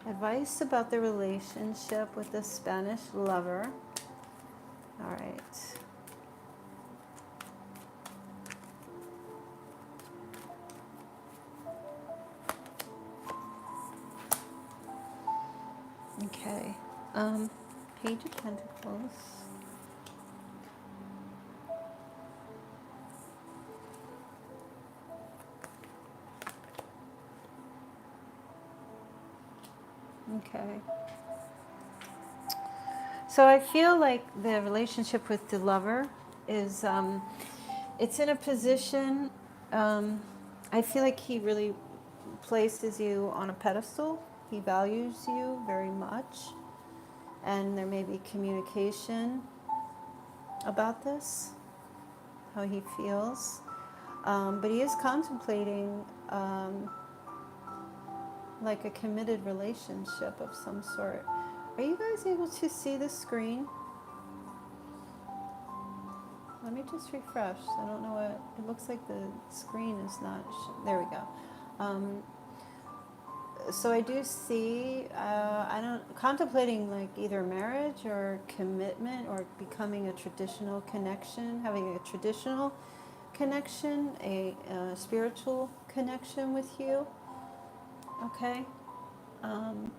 Advice about the relationship with the Spanish lover. All right. Okay. Page of Pentacles. Okay. So I feel like the relationship with the lover is, it's in a position, I feel like he really places you on a pedestal. He values you very much. And there may be communication about this, how he feels. But he is contemplating like a committed relationship of some sort. Are you guys able to see the screen? Let me just refresh. I don't know what it looks like. The screen is not. There we go. Um, so I do see. I don't contemplating like either marriage or commitment or becoming a traditional connection, having a traditional connection, a spiritual connection with you. Okay. Um,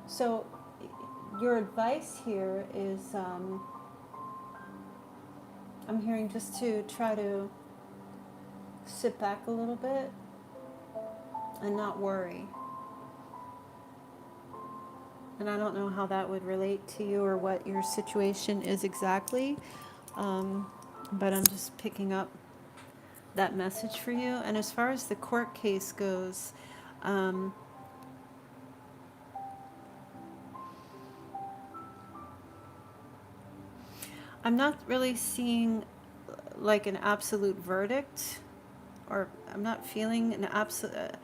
so your advice here is, I'm hearing just to try to sit back a little bit and not worry. And I don't know how that would relate to you or what your situation is exactly, but I'm just picking up that message for you. And as far as the court case goes, um, I'm not really seeing like an absolute verdict, or I'm not feeling an absolute.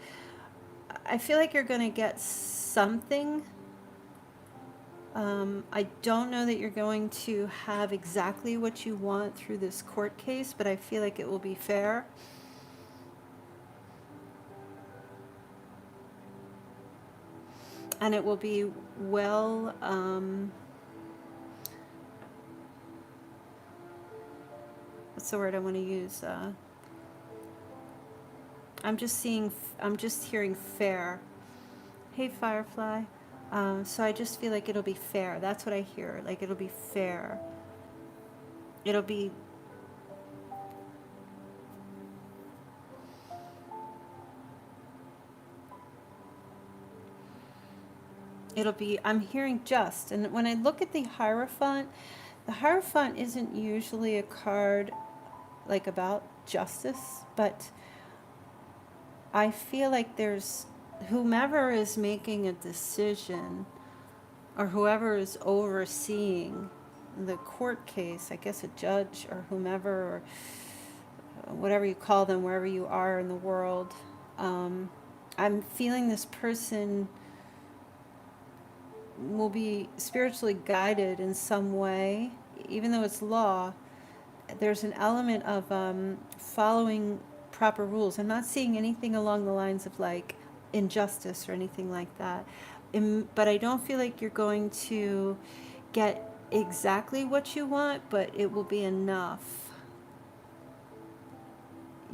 I feel like you're going to get something. I don't know that you're going to have exactly what you want through this court case, but I feel like it will be fair. And it will be well, what's the word I want to use? I'm just hearing fair. Hey, Firefly. So I just feel like it'll be fair. That's what I hear. Like it'll be fair. It'll be, I'm hearing just. And when I look at the Hierophant isn't usually a card like about justice, but I feel like there's whomever is making a decision or whoever is overseeing the court case, I guess a judge or whomever, or whatever you call them, wherever you are in the world. I'm feeling this person will be spiritually guided in some way, even though it's law. There's an element of following proper rules. I'm not seeing anything along the lines of like injustice or anything like that. But I don't feel like you're going to get exactly what you want, but it will be enough.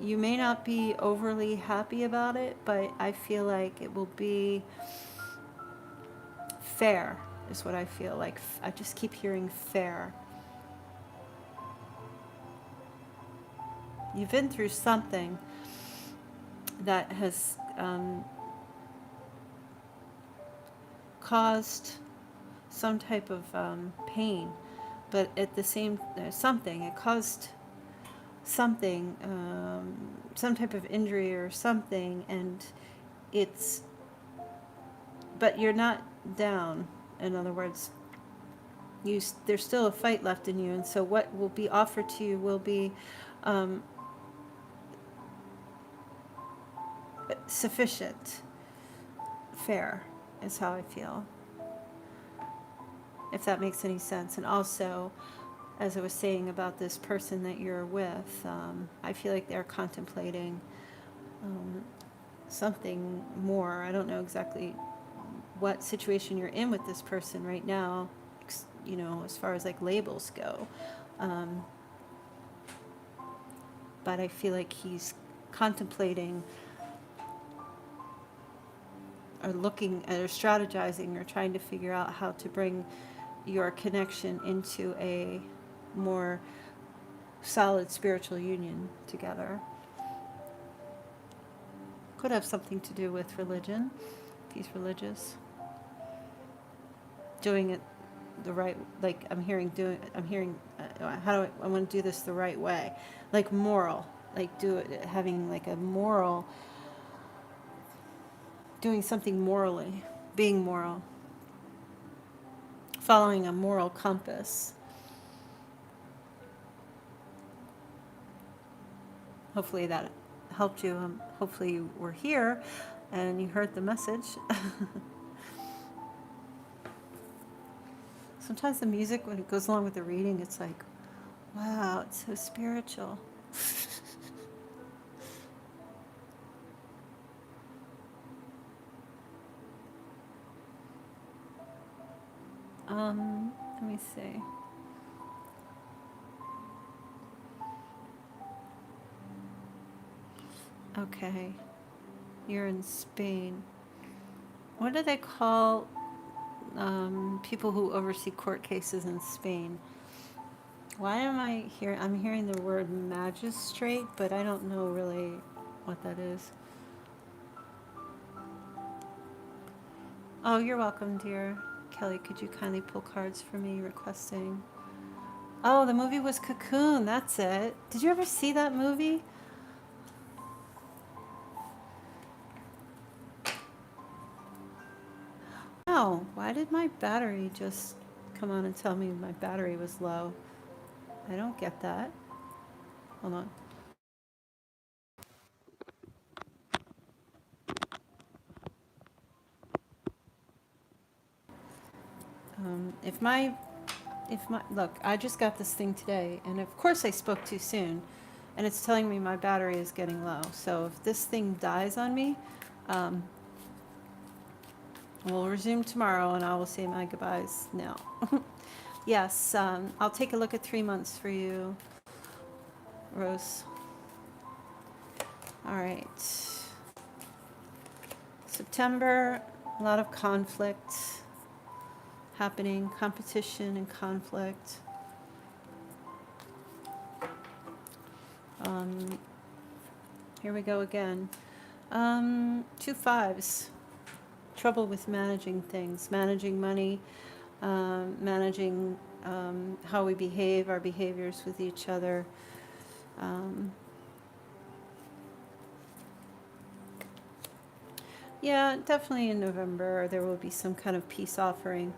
You may not be overly happy about it, but I feel like it will be fair, is what I feel like. I just keep hearing fair. You've been through something that has caused some type of pain, but at the same something it caused something, some type of injury or something, and it's, but you're not down. In other words, there's still a fight left in you, and so what will be offered to you will be sufficient. Fair is how I feel, if that makes any sense. And also, as I was saying about this person that you're with, I feel like they're contemplating something more. I don't know exactly what situation you're in with this person right now, you know, as far as like labels go. But I feel like he's contemplating or looking or strategizing or trying to figure out how to bring your connection into a more solid spiritual union together. Could have something to do with religion, if he's religious. Doing it the right, like I'm hearing how do I want to do this the right way, like moral, like do it, having like a moral, doing something morally, being moral, following a moral compass. hopefully that helped you. Hopefully you were here and you heard the message. Sometimes the music, when it goes along with the reading, it's like, wow, it's so spiritual. Let me see. Okay, you're in Spain. What do they call people who oversee court cases in Spain? Why am I hearing? I'm hearing the word magistrate, but I don't know really what that is. Oh, you're welcome, dear. Kelly, could you kindly pull cards for me requesting? Oh, the movie was Cocoon. That's it. Did you ever see that movie? Oh, why did my battery just come on and tell me my battery was low? I don't get that. Hold on. Look, I just got this thing today, and of course I spoke too soon, and it's telling me my battery is getting low. So if this thing dies on me, um, we'll resume tomorrow, and I will say my goodbyes now. Yes, I'll take a look at 3 months for you, Rose. All right. September, a lot of conflict happening, competition and conflict. Here we go again. 2 5s. Trouble with managing things, managing money, managing how we behave, our behaviors with each other. Yeah, definitely in November there will be some kind of peace offering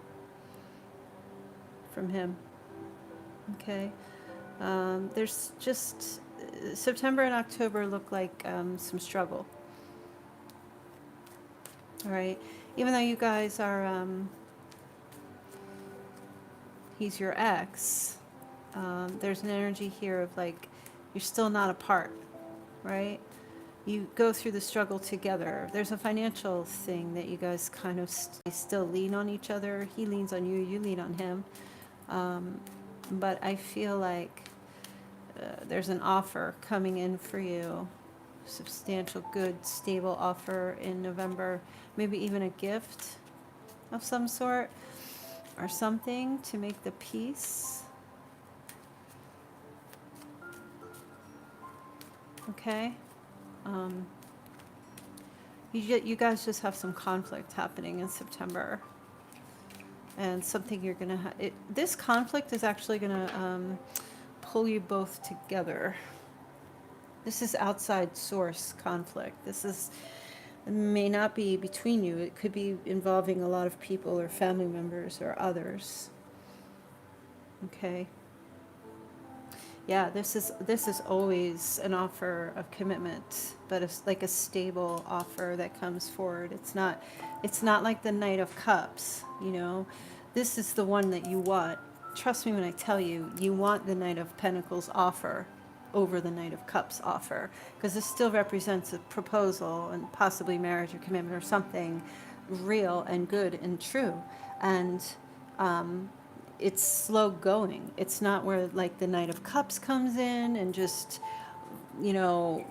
from him. Okay. There's just September and October look like some struggle. All right. Even though you guys are, he's your ex, there's an energy here of like, you're still not apart, right? You go through the struggle together. There's a financial thing that you guys kind of still lean on each other. He leans on you, you lean on him. But I feel like there's an offer coming in for you. Substantial, good, stable offer in November. Maybe even a gift of some sort or something to make the peace. Okay? You guys just have some conflict happening in September. And something you're going to this conflict is actually going to pull you both together. This is outside source conflict. It may not be between you. It could be involving a lot of people or family members or others. Okay. Yeah, this is always an offer of commitment, but it's like a stable offer that comes forward. It's not like the Knight of Cups, you know. This is the one that you want. Trust me when I tell you, you want the Knight of Pentacles offer over the Knight of Cups offer, because this still represents a proposal and possibly marriage or commitment or something real and good and true. And it's slow going. It's not where like the Knight of Cups comes in and just, you know,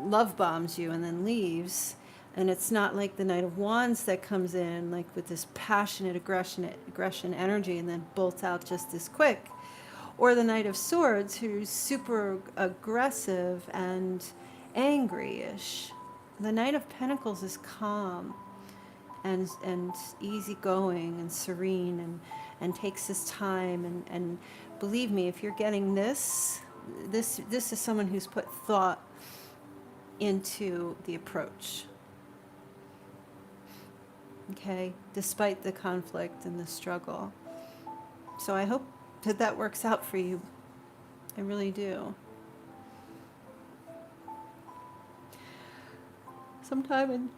love bombs you and then leaves. And it's not like the Knight of Wands that comes in like with this passionate aggression energy and then bolts out just as quick. Or the Knight of Swords, who's super aggressive and angry-ish. The Knight of Pentacles is calm and easygoing and serene and takes his time. And believe me, if you're getting this is someone who's put thought into the approach. Okay, despite the conflict and the struggle. So I hope that works out for you. I really do. sometime in,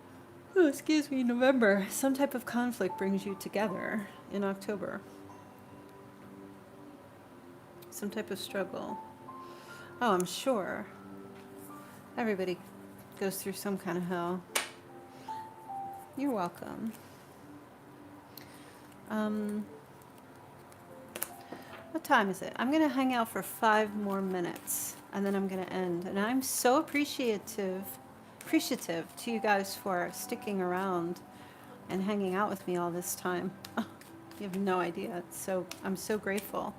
oh, excuse me, November. Some type of conflict brings you together in October. Some type of struggle. Oh, I'm sure. Everybody goes through some kind of hell. You're welcome. What time is it? I'm going to hang out for 5 more minutes, and then I'm going to end. And I'm so appreciative to you guys for sticking around and hanging out with me all this time. You have no idea. I'm so grateful.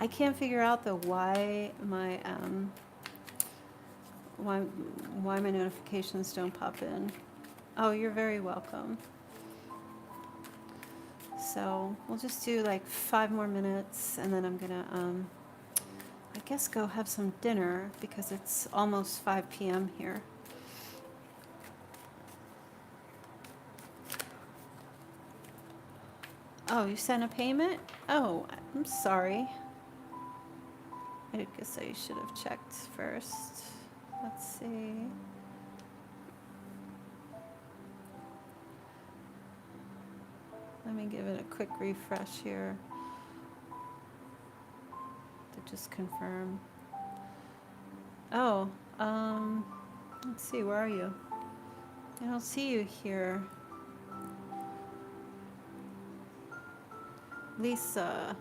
I can't figure out though why my why my notifications don't pop in. Oh, you're very welcome. So we'll just do like 5 more minutes, and then I'm gonna I guess go have some dinner because it's almost 5 p.m. here. Oh, you sent a payment? Oh, I'm sorry. I guess I should have checked first. Let's see. Let me give it a quick refresh here to just confirm. Oh, let's see, where are you? I don't see you here. Lisa.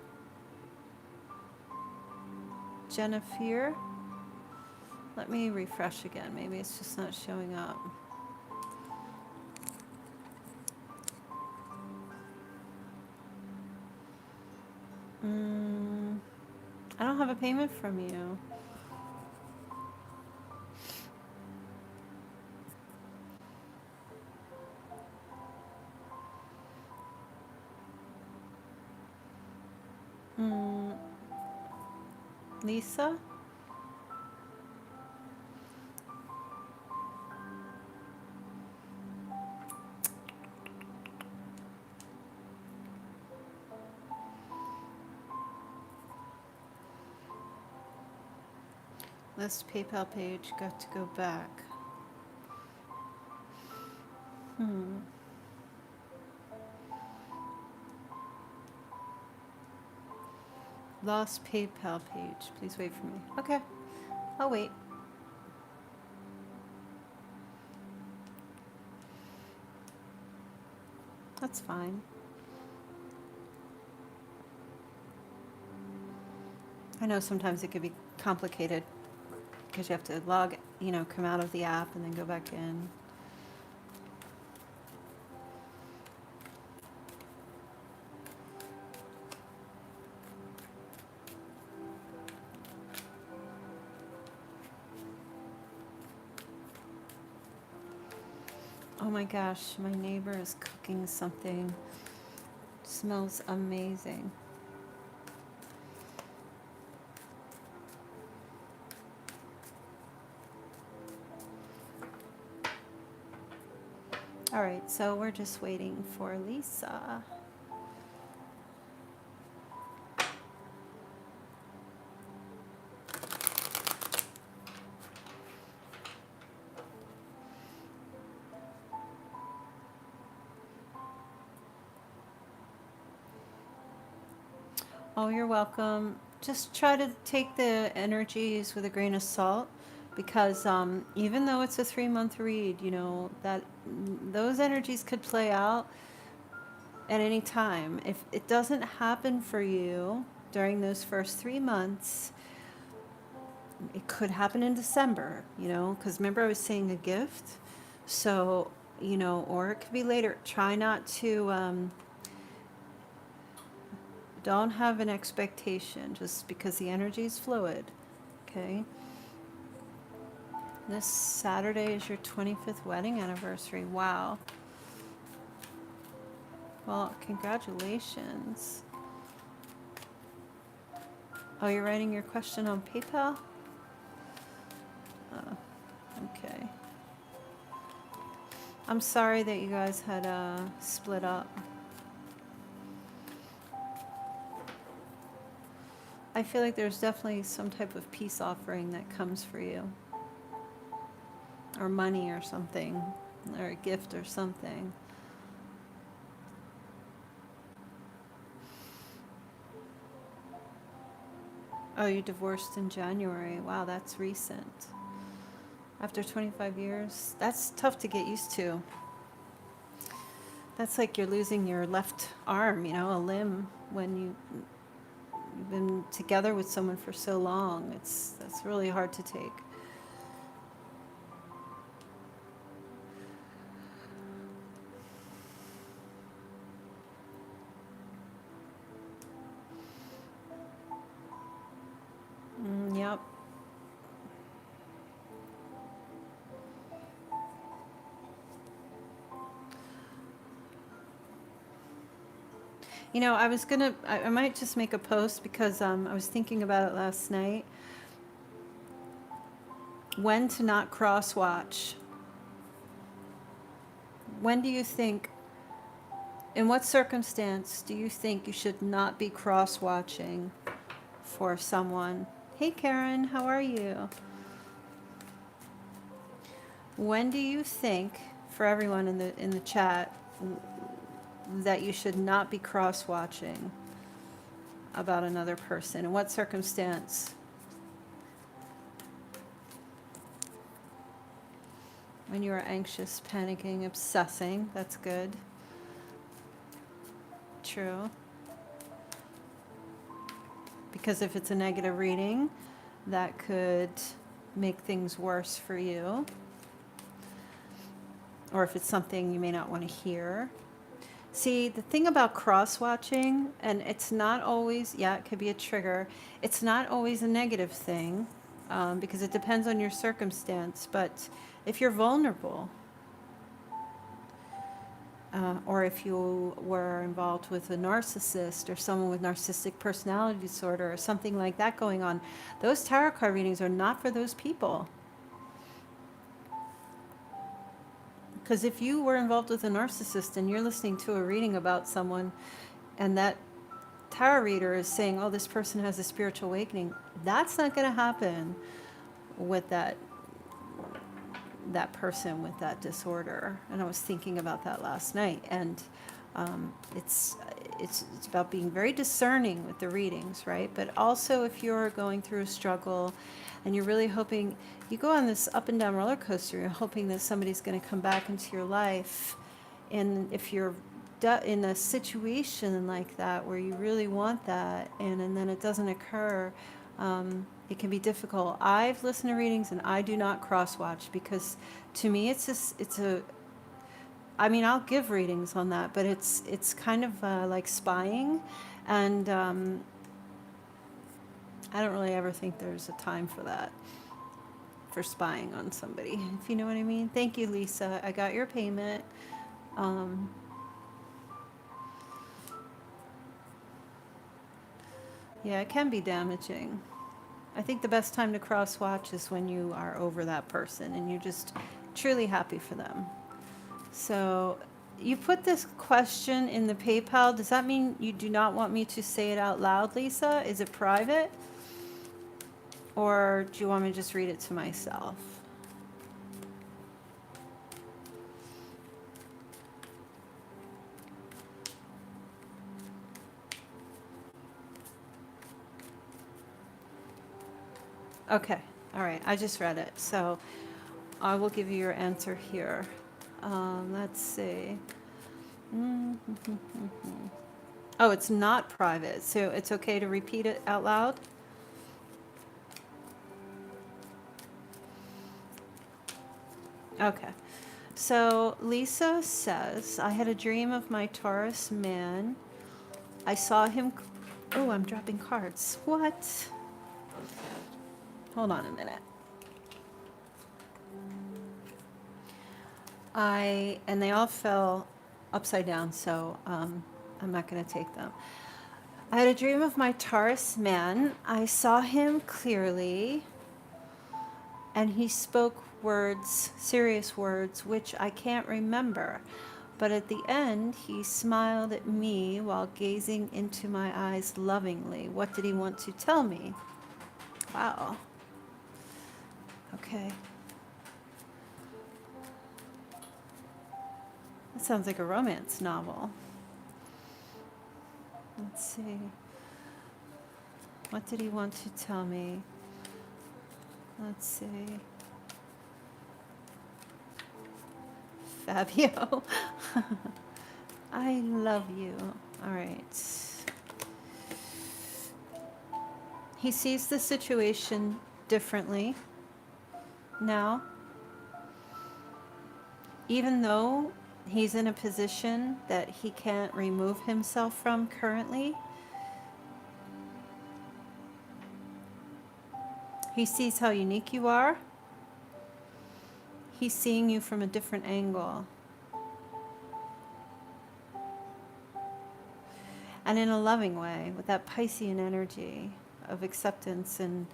Jennifer. Let me refresh again. Maybe it's just not showing up. I don't have a payment from you. Lisa? List PayPal page, got to go back. Lost PayPal page. Please wait for me. Okay, I'll wait. That's fine. I know sometimes it could be complicated because you have to log, come out of the app and then go back in. Oh my gosh, my neighbor is cooking something. It smells amazing. All right, so we're just waiting for Lisa. Oh, you're welcome. Just try to take the energies with a grain of salt, because even though it's a 3-month read, that those energies could play out at any time. If it doesn't happen for you during those first 3 months, it could happen in December, because remember I was saying a gift. So, or it could be later. Try not to, don't have an expectation just because the energy is fluid, okay? This Saturday is your 25th wedding anniversary. Wow. Well, congratulations. Oh, you're writing your question on PayPal? Okay. I'm sorry that you guys had split up. I feel like there's definitely some type of peace offering that comes for you. or money or something, or a gift or something. Oh, you divorced in January. Wow, that's recent. After 25 years, that's tough to get used to. That's like you're losing your left arm, a limb when you've been together with someone for so long. That's really hard to take. Yep. I might just make a post because I was thinking about it last night. When to not cross watch. When do you think, in what circumstance do you think you should not be cross watching for someone? Hey Karen, how are you? When do you think, for everyone in the chat, that you should not be cross watching about another person? In what circumstance? When you are anxious, panicking, obsessing, that's good. True. Because if it's a negative reading, that could make things worse for you. Or if it's something you may not want to hear. See, the thing about cross-watching, and it's not always, it could be a trigger. It's not always a negative thing, because it depends on your circumstance. But if you're vulnerable, or if you were involved with a narcissist or someone with narcissistic personality disorder or something like that going on, those tarot card readings are not for those people. Because if you were involved with a narcissist and you're listening to a reading about someone and that tarot reader is saying, oh, this person has a spiritual awakening, that's not going to happen with that person with that disorder. And I was thinking about that last night. And it's about being very discerning with the readings, right? But also if you're going through a struggle and you're really hoping, you go on this up and down roller coaster, you're hoping that somebody's going to come back into your life. And if you're in a situation like that where you really want that and then it doesn't occur, it can be difficult. I've listened to readings and I do not cross watch because to me I'll give readings on that, but it's kind of like spying, and I don't really ever think there's a time for that, for spying on somebody, if you know what I mean. Thank you, Lisa. I got your payment. Yeah, it can be damaging. I think the best time to cross watch is when you are over that person and you're just truly happy for them. So you put this question in the PayPal. Does that mean you do not want me to say it out loud, Lisa? Is it private? Or do you want me to just read it to myself? Okay, all right, I just read it. So I will give you your answer here. Let's see. Oh, it's not private, so it's okay to repeat it out loud? Okay. So Lisa says, I had a dream of my Taurus man. I saw him. Oh, I'm dropping cards. What? Hold on a minute. And they all fell upside down, so I'm not going to take them. I had a dream of my Taurus man. I saw him clearly, and he spoke words, serious words, which I can't remember. But at the end, he smiled at me while gazing into my eyes lovingly. What did he want to tell me? Wow. Okay. That sounds like a romance novel. Let's see. What did he want to tell me? Let's see. Fabio. I love you. All right. He sees the situation differently now. Even though he's in a position that he can't remove himself from currently, he sees how unique you are. He's seeing you from a different angle. And in a loving way, with that Piscean energy of acceptance and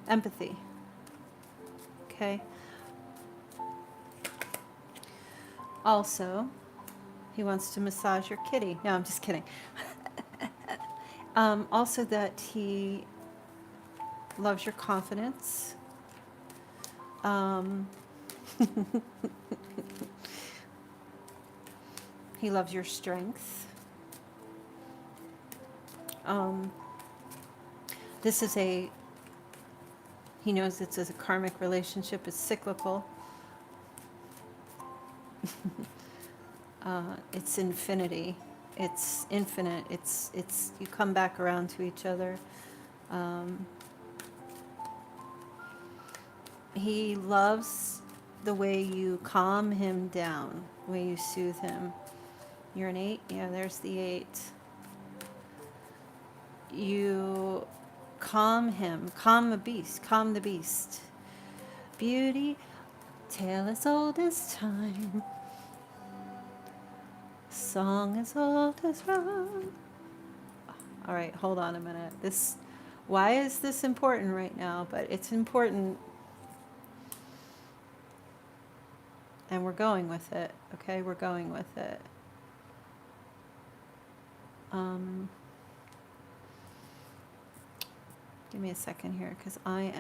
empathy. Okay? Also, he wants to massage your kitty. No, I'm just kidding. Also that he loves your confidence. He loves your strength. This is he knows it's a karmic relationship, it's cyclical. It's infinity. It's infinite. It's you come back around to each other. He loves the way you calm him down, the way you soothe him. You're an 8? Yeah, there's the 8. You calm him, calm the beast. Beauty, tale as old as time. Song as old as rhyme. All right, hold on a minute. Why is this important right now? But it's important. And we're going with it, okay? We're going with it. Give me a second here, because I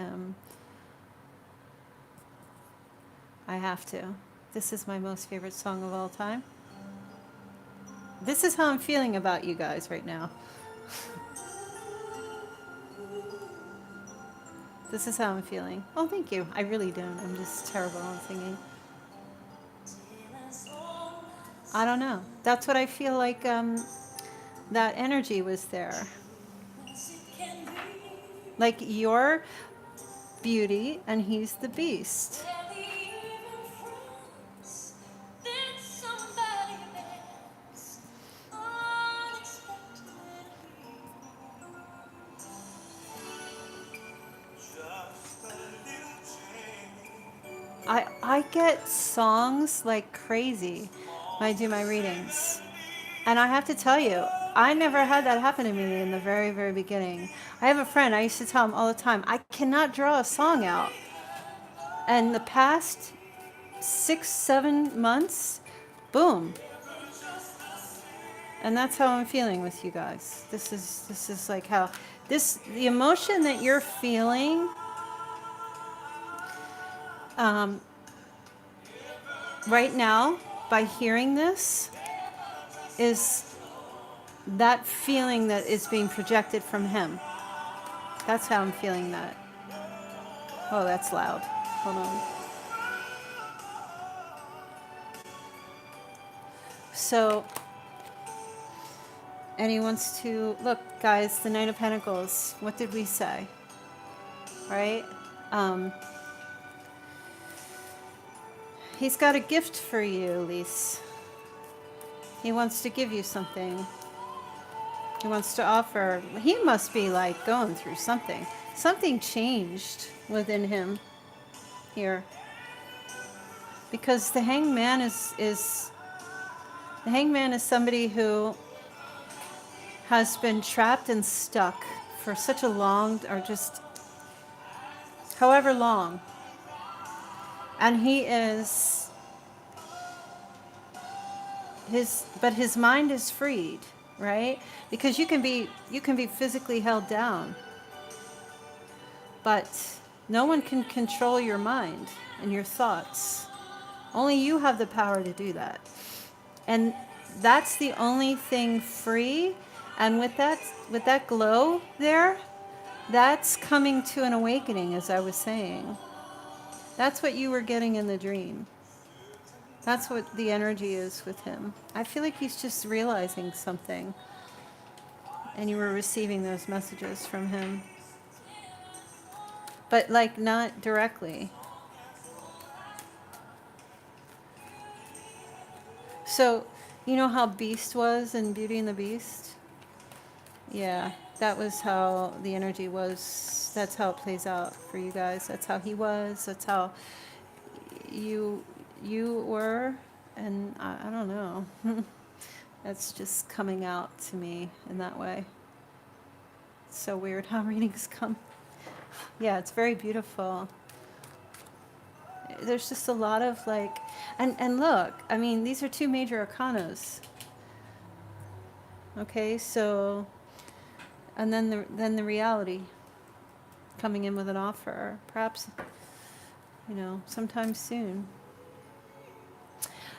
have to. This is my most favorite song of all time. This is how I'm feeling about you guys right now. This is how I'm feeling. Oh, thank you. I really don't. I'm just terrible at singing. I don't know. That's what I feel like, that energy was there. Like you're beauty and he's the beast. I get songs like crazy when I do my readings. And I have to tell you, I never had that happen to me in the very, very beginning. I have a friend, I used to tell him all the time, I cannot draw a song out. And the past 6-7 months, boom. And that's how I'm feeling with you guys. This is like how, the emotion that you're feeling, right now, by hearing this, is that feeling that is being projected from him. That's how I'm feeling that. Oh, that's loud. Hold on. So, and he wants to, look, guys, the Nine of Pentacles. What did we say? Right? He's got a gift for you, Elise. He wants to give you something. He wants to offer. He must be like going through something. Something changed within him here. Because the Hangman is somebody who has been trapped and stuck for such a long, or just however long. And he is, but his mind is freed, right? Because you can be physically held down, but No one can control your mind and your thoughts. Only you have the power to do that. And that's the only thing free. And with that glow there, that's coming to an awakening, as I was saying. That's what you were getting in the dream. That's what the energy is with him. I feel like he's just realizing something. And you were receiving those messages from him. But like not directly. So, you know how Beast was in Beauty and the Beast? Yeah, that was how the energy was. That's how it plays out for you guys. That's how he was. That's how you were. And I don't know. That's just coming out to me in that way. It's so weird how readings come. Yeah, it's very beautiful. There's just a lot of like, and look, I mean, these are two major arcanas. Okay, so, and then the reality coming in with an offer, perhaps, you know, sometime soon.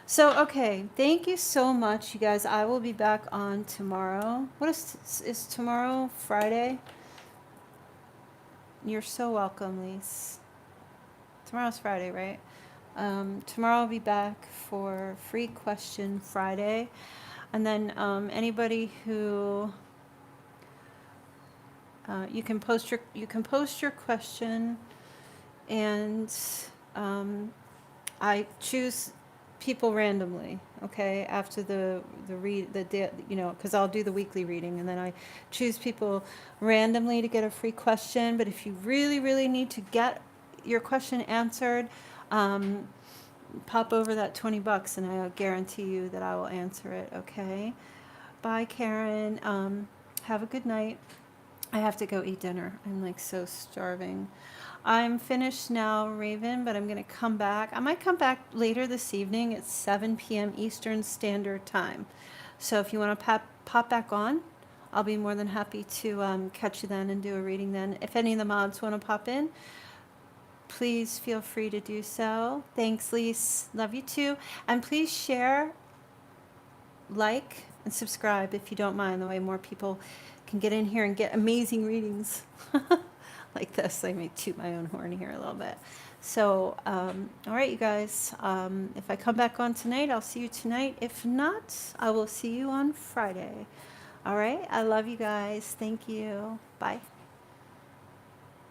So, okay, thank you so much, you guys. I will be back on tomorrow. What is tomorrow? Friday? You're so welcome, Lise. Tomorrow's Friday, right? Tomorrow I'll be back for Free Question Friday. And then anybody who you can post your question, and I choose people randomly, okay, after the you know, because I'll do the weekly reading, and then I choose people randomly to get a free question. But if you really need to get your question answered, pop over that $20 and I'll guarantee you that I will answer it, okay? Bye, Karen. Have a good night. I have to go eat dinner. I'm like so starving. I'm finished now, Raven, but I'm going to come back. I might come back later this evening at 7 p.m. Eastern Standard Time. So if you want to pop back on, I'll be more than happy to catch you then and do a reading then. If any of the mods want to pop in, please feel free to do so. Thanks, Lise. Love you too. And please share, like, and subscribe if you don't mind. The way more people can get in here and get amazing readings like this. I may toot my own horn here a little bit. So, all right, you guys. If I come back on tonight, I'll see you tonight. If not, I will see you on Friday. All right. I love you guys. Thank you. Bye.